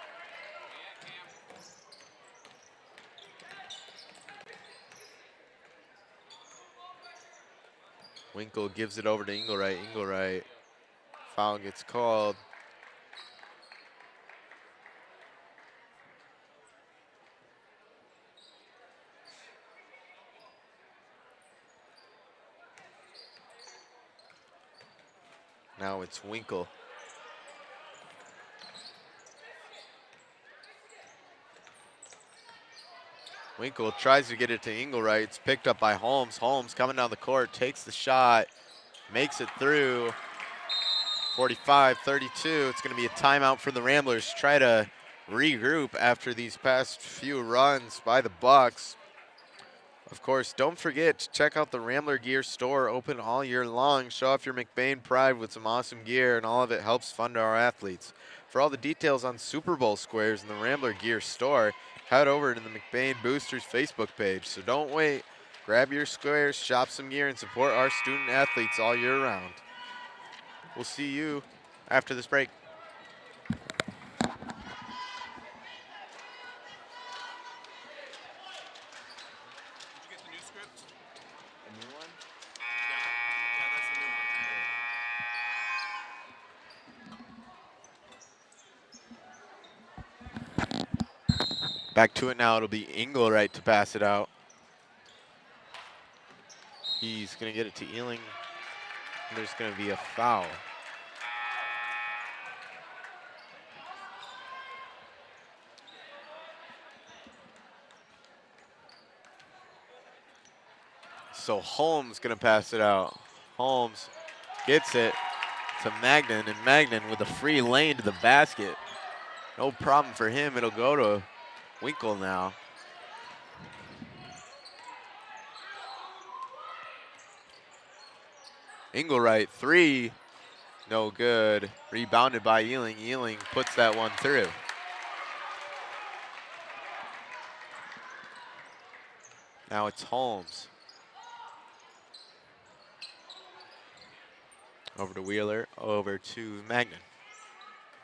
Winkle gives it over to Engelwright. Engelwright. Foul gets called. Now it's Winkle. Winkle tries to get it to Engelwright. It's picked up by Holmes. Holmes coming down the court, takes the shot, makes it through. 45-32. It's going to be a timeout for the Ramblers. Try to regroup after these past few runs by the Bucks. Of course, don't forget to check out the Rambler Gear store, open all year long. Show off your McBain pride with some awesome gear, and all of it helps fund our athletes. For all the details on Super Bowl squares in the Rambler Gear store, head over to the McBain Boosters Facebook page. So don't wait. Grab your squares, shop some gear, and support our student athletes all year round. We'll see you after this break. Back to it now. It'll be Engelwright to pass it out. He's going to get it to Ealing. And there's going to be a foul. So Holmes going to pass it out. Holmes gets it to Magnan, and Magnan with a free lane to the basket. No problem for him. It'll go to Winkle now. Engelwright, three, no good. Rebounded by Ealing. Ealing puts that one through. Now it's Holmes. Over to Wheeler, over to Magnan.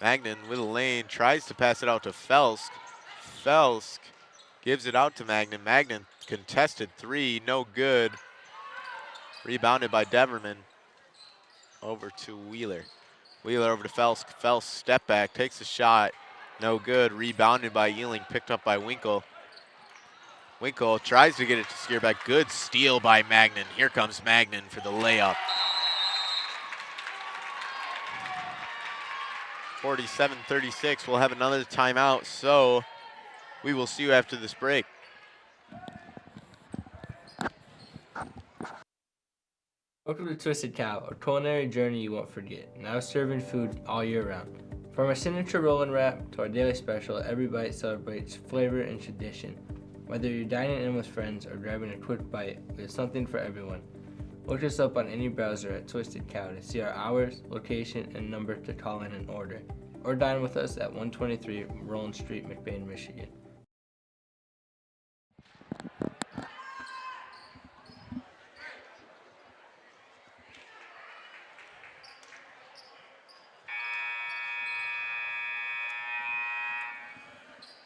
Magnan with a lane, tries to pass it out to Felsk. Felsk gives it out to Magnan. Magnan contested three, no good. Rebounded by Deverman. Over to Wheeler. Wheeler over to Felsk. Felsk step back, takes a shot, no good. Rebounded by Ealing, picked up by Winkle. Winkle tries to get it to Skierbeck. Good steal by Magnan. Here comes Magnan for the layup. 47-36. We'll have another timeout, so we will see you after this break. Welcome to Twisted Cow, a culinary journey you won't forget. Now serving food all year round. From our signature roll and wrap to our daily special, every bite celebrates flavor and tradition. Whether you're dining in with friends or grabbing a quick bite, there's something for everyone. Look us up on any browser at Twisted Cow to see our hours, location, and number to call in and order. Or dine with us at 123 Roland Street, McBain, Michigan.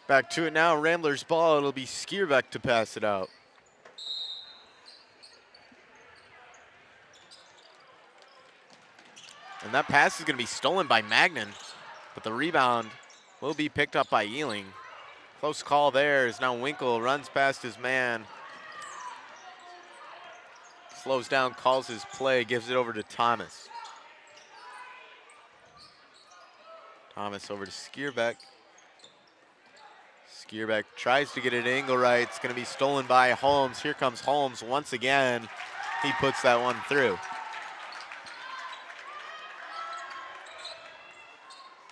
Back to it now, Ramblers ball. It'll be Skierbeck to pass it out. And that pass is going to be stolen by Magnan, but the rebound will be picked up by Ealing. Close call there as now Winkle runs past his man. Slows down, calls his play, gives it over to Thomas. Thomas over to Skierbeck. Skierbeck tries to get it angle right. It's going to be stolen by Holmes. Here comes Holmes once again. He puts that one through.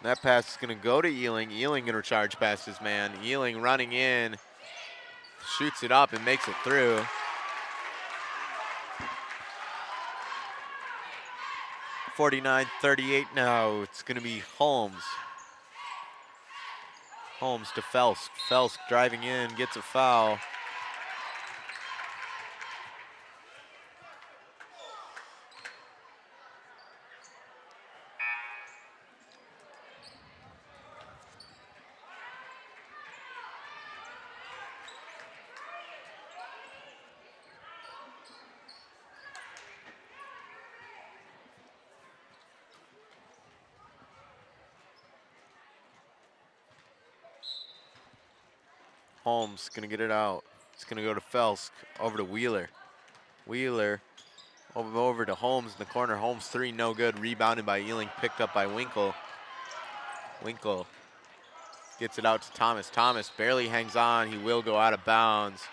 That pass is going to go to Ealing. Ealing going to charge past his man. Ealing running in, shoots it up and makes it through. .39-38 now. It's going to be Holmes. Holmes to Felsk. Felsk driving in, gets a foul. Holmes gonna get it out. It's gonna go to Felsk, over to Wheeler. Wheeler over to Holmes in the corner. Holmes three, no good. Rebounded by Ealing, picked up by Winkle. Winkle gets it out to Thomas. Thomas barely hangs on. He will go out of bounds.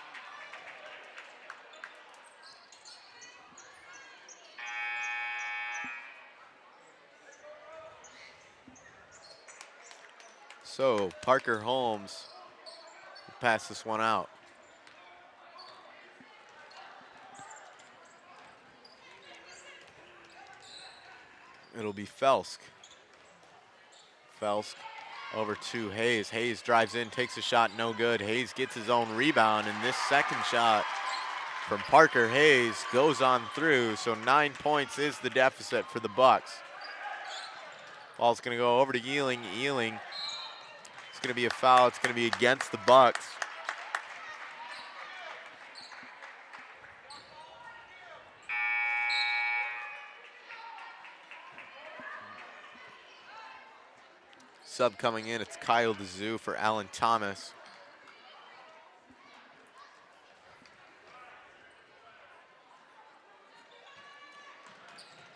So Parker Holmes pass this one out. It'll be Felsk. Felsk over to Hayes. Hayes drives in, takes a shot, no good. Hayes gets his own rebound, and this second shot from Parker Hayes goes on through, so 9 points is the deficit for the Bucks. Ball's gonna go over to Ealing. Ealing, it's gonna be a foul. It's gonna be against the Bucks. Sub coming in, it's Kyle DeZoo for Alan Thomas.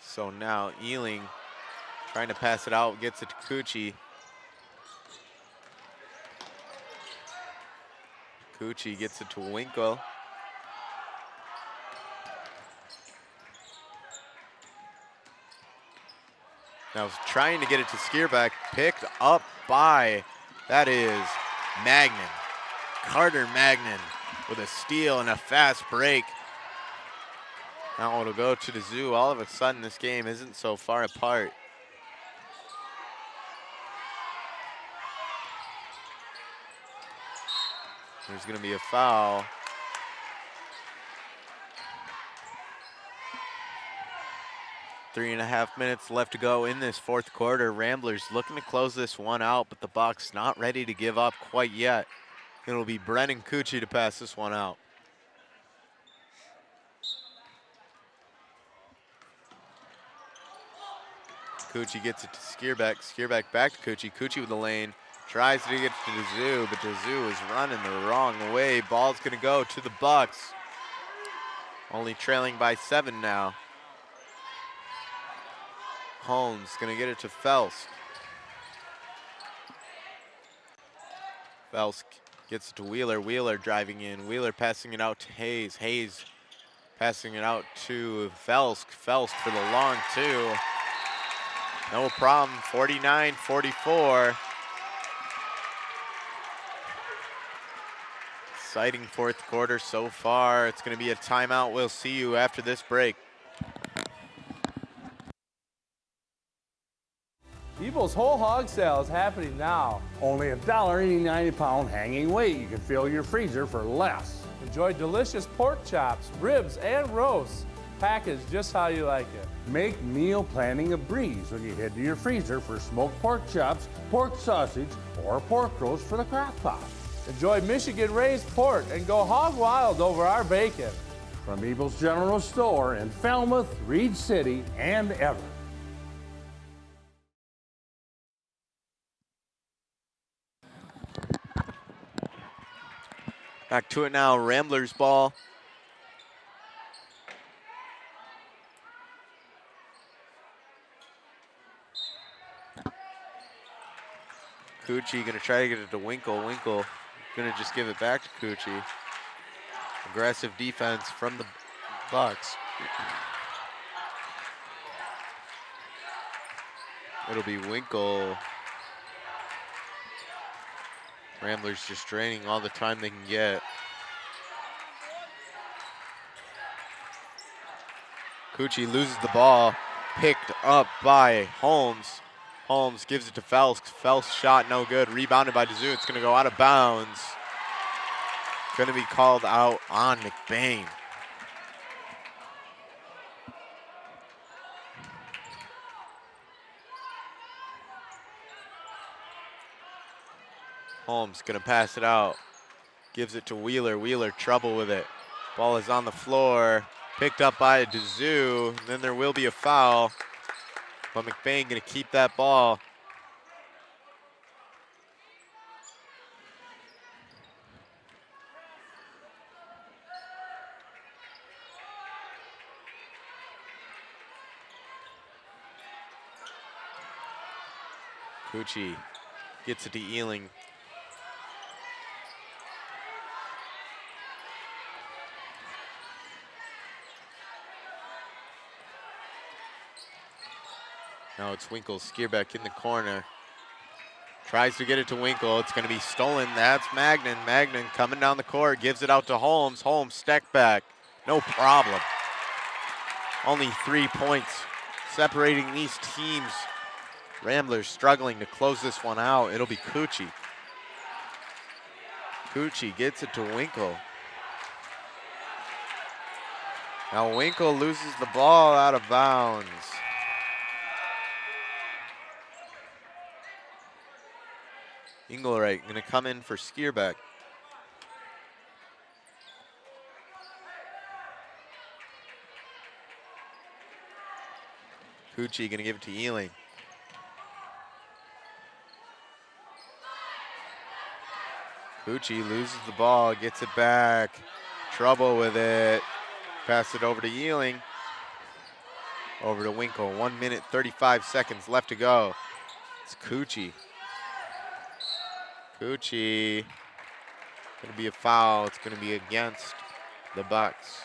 So now Ealing trying to pass it out, gets it to Cucci. Cucci gets it to Winkle. Now trying to get it to Skierbeck, picked up by, that is Magnan. Carter Magnan with a steal and a fast break. Now it'll go to the Zoo. All of a sudden this game isn't so far apart. There's gonna be a foul. Three and a half minutes left to go in this fourth quarter. Ramblers looking to close this one out, but the Bucks not ready to give up quite yet. It'll be Brennan Cucci to pass this one out. Cucci gets it to Skierbeck. Skierbeck back to Cucci. Cucci with the lane. Tries to get to DeZoo, but DeZoo is running the wrong way. Ball's gonna go to the Bucks. Only trailing by 7 now. Holmes gonna get it to Felsk. Felsk gets it to Wheeler. Wheeler driving in. Wheeler passing it out to Hayes. Hayes Passing it out to Felsk. Felsk for the long two. No problem, 49-44. Exciting fourth quarter so far. It's going to be a timeout. We'll see you after this break. Evil's whole hog sale is happening now. Only $1.89 a pound hanging weight. You can fill your freezer for less. Enjoy delicious pork chops, ribs, and roasts. Packaged just how you like it. Make meal planning a breeze when you head to your freezer for smoked pork chops, pork sausage, or pork roast for the crock pot. Enjoy Michigan-raised pork and go hog wild over our bacon. From Evil's General Store in Falmouth, Reed City, and Everett. Back to it now, Ramblers ball. Coochie gonna try to get it to Winkle. Winkle gonna just give it back to Coochie. Aggressive defense from the Bucks. It'll be Winkle. Ramblers just draining all the time they can get. Coochie loses the ball, picked up by Holmes. Holmes gives it to Felsk. Felsk shot no good, rebounded by DeZoo. It's gonna go out of bounds. Gonna be called out on McBain. Holmes gonna pass it out. Gives it to Wheeler. Wheeler trouble with it. Ball is on the floor. Picked up by DeZoo. And then there will be a foul. But McBain gonna keep that ball. Coochie gets it to Ealing. Now it's Winkle, Skierbeck in the corner. Tries to get it to Winkle. It's going to be stolen. That's Magnan. Magnan coming down the court, gives it out to Holmes. Holmes, step back. No problem. Only 3 points separating these teams. Ramblers struggling to close this one out. It'll be Coochie. Coochie gets it to Winkle. Now Winkle loses the ball out of bounds. Engelreich gonna come in for Skierbeck. Coochie gonna give it to Ealing. Coochie loses the ball, gets it back. Trouble with it. Pass it over to Ealing. Over to Winkle. 1 minute, 35 seconds left to go. It's Coochie. Coochie. Gonna be a foul. It's gonna be against the Bucks.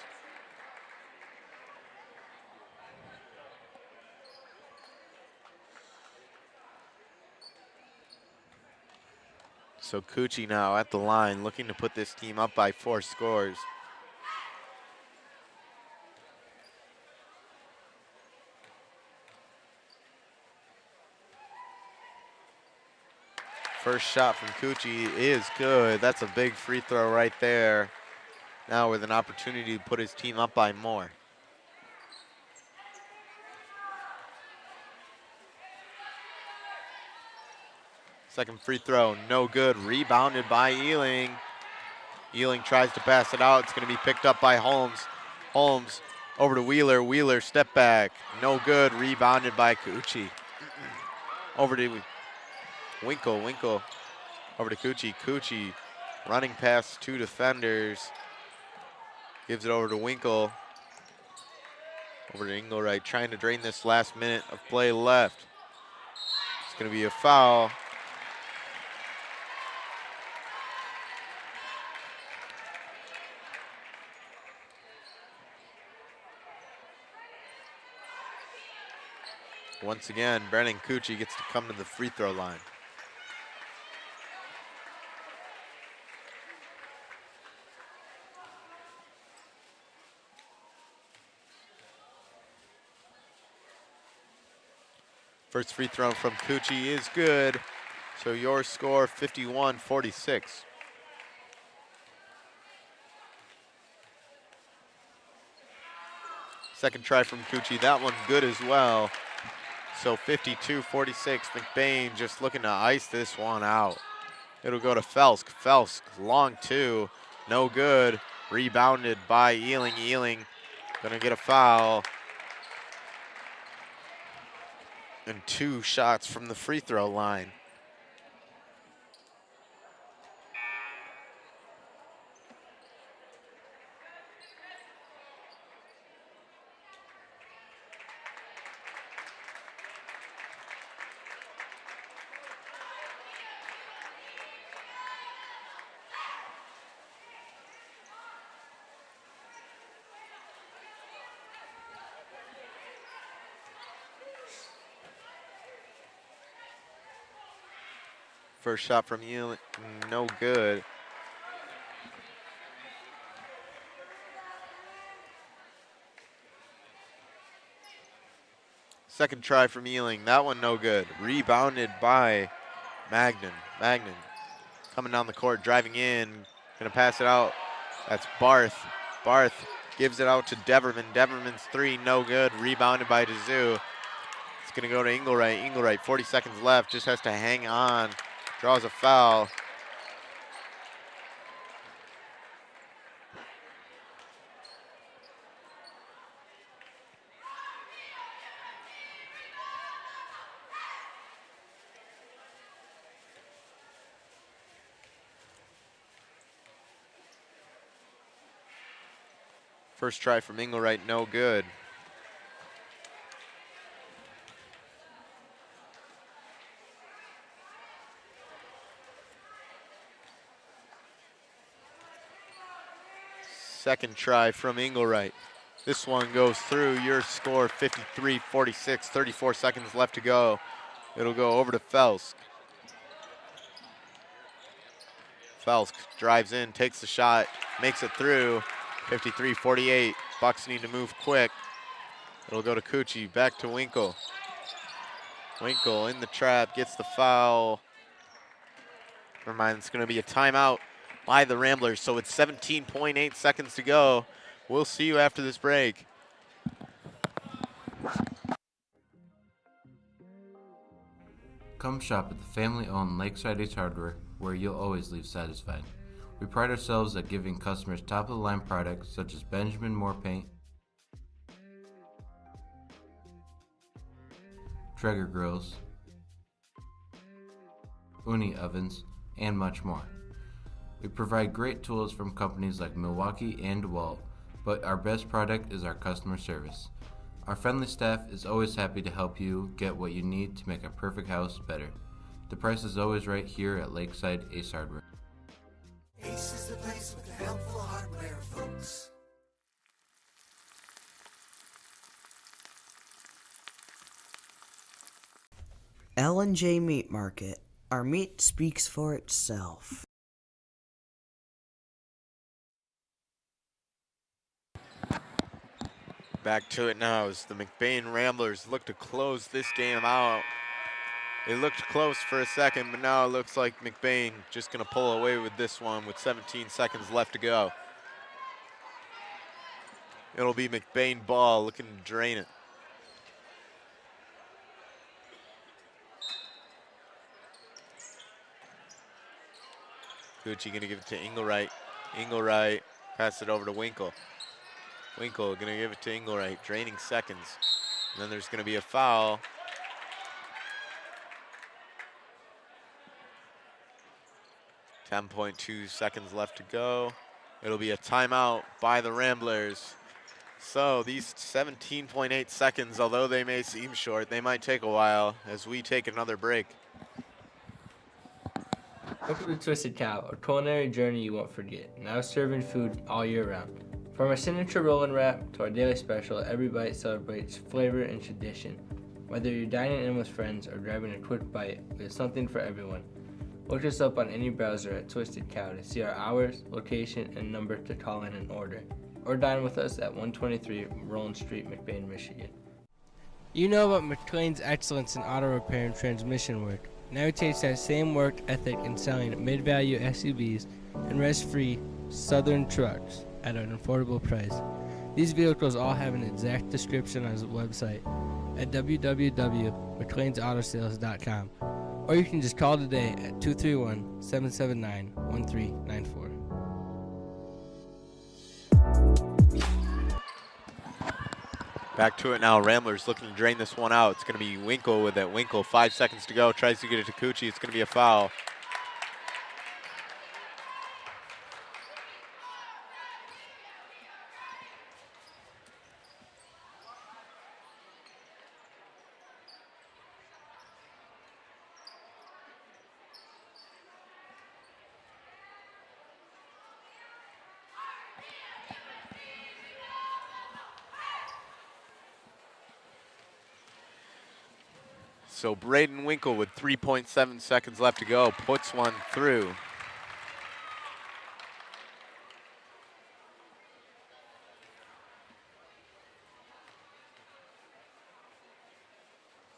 So Coochie now at the line, looking to put this team up by 4 scores. First shot from Coochie is good. That's a big free throw right there. Now with an opportunity to put his team up by more. Second free throw, no good. Rebounded by Ealing. Ealing tries to pass it out. It's going to be picked up by Holmes. Holmes over to Wheeler. Wheeler step back. No good. Rebounded by Coochie. Over to Winkle. Winkle over to Coochie. Coochie running past 2 defenders. Gives it over to Winkle. Over to Engelreich, trying to drain this last minute of play left. It's going to be a foul. Once again, Brennan Cucci gets to come to the free throw line. First free throw from Cucci is good. So your score 51-46. Second try from Cucci, that one good as well. So 52-46, McBain just looking to ice this one out. It'll go to Felsk. Felsk, long two, no good. Rebounded by Ealing. Ealing gonna get a foul. And 2 shots from the free throw line. First shot from Ealing, no good. Second try from Ealing, that one no good. Rebounded by Magnan. Magnan coming down the court, driving in, gonna pass it out. That's Barth. Barth gives it out to Deverman. Deverman's three, no good. Rebounded by Dazoo. It's gonna go to Engelwright. Engelwright, 40 seconds left, just has to hang on. Draws a foul. First try from Engelwright, no good. Second try from Engelwright. This one goes through. Your score 53-46, 34 seconds left to go. It'll go over to Felsk. Felsk drives in, takes the shot, makes it through. 53-48. Bucks need to move quick. It'll go to Cucci, back to Winkle. Winkle in the trap, gets the foul. Never mind, it's going to be a timeout by the Ramblers, so it's 17.8 seconds to go. We'll see you after this break. Come shop at the family-owned Lakeside Ace Hardware, where you'll always leave satisfied. We pride ourselves at giving customers top-of-the-line products such as Benjamin Moore paint, Traeger grills, Uni ovens, and much more. We provide great tools from companies like Milwaukee and DeWalt, but our best product is our customer service. Our friendly staff is always happy to help you get what you need to make a perfect house better. The price is always right here at Lakeside Ace Hardware. Ace is the place with the helpful hardware, folks. L&J Meat Market. Our meat speaks for itself. Back to it now as the McBain Ramblers look to close this game out. It looked close for a second, but now it looks like McBain just going to pull away with this one with 17 seconds left to go. It'll be McBain ball looking to drain it. Gucci going to give it to Engelwright. Engelwright pass it over to Winkle. Winkle going to give it to Engelwright, draining seconds. And then there's going to be a foul. .2 seconds left to go. It'll be a timeout by the Ramblers. So these 17.8 seconds, although they may seem short, they might take a while as we take another break. Welcome to Twisted Cow, a culinary journey you won't forget. Now serving food all year round. From our signature roll and wrap to our daily special, every bite celebrates flavor and tradition. Whether you're dining in with friends or grabbing a quick bite, we have something for everyone. Look us up on any browser at Twisted Cow to see our hours, location, and number to call in and order. Or dine with us at 123 Roland Street, McBain, Michigan. You know about McLain's excellence in auto repair and transmission work. Now he takes that same work ethic in selling mid-value SUVs and rest-free Southern trucks at an affordable price. These vehicles all have an exact description on his website at www.mclainsautosales.com, or you can just call today at 231-779-1394. Back to it now. Ramblers looking to drain this one out. It's going to be Winkle with it. Winkle, 5 seconds to go. Tries to get it to Cucci. It's going to be a foul. So Braden Winkle with 3.7 seconds left to go puts one through.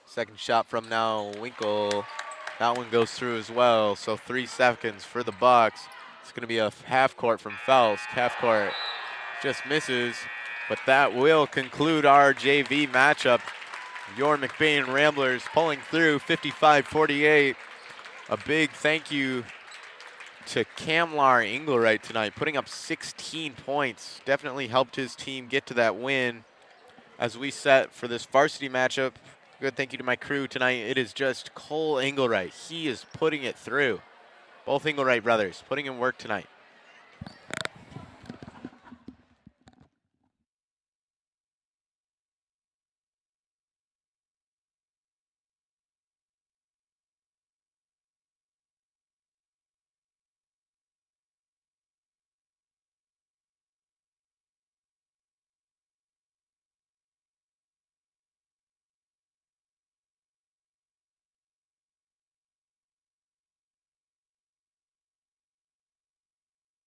Second shot from now, Winkle. That one goes through as well. So 3 seconds for the Bucks. It's going to be a half court from Phelps. Half court just misses, but that will conclude our JV matchup. Your McBain Ramblers pulling through 55-48. A big thank you to Kamlar Engelwright tonight, putting up 16 points. Definitely helped his team get to that win. As we set for this varsity matchup, good thank you to my crew tonight. It is just Cole Engelwright. He is putting it through. Both Engelwright brothers putting in work tonight.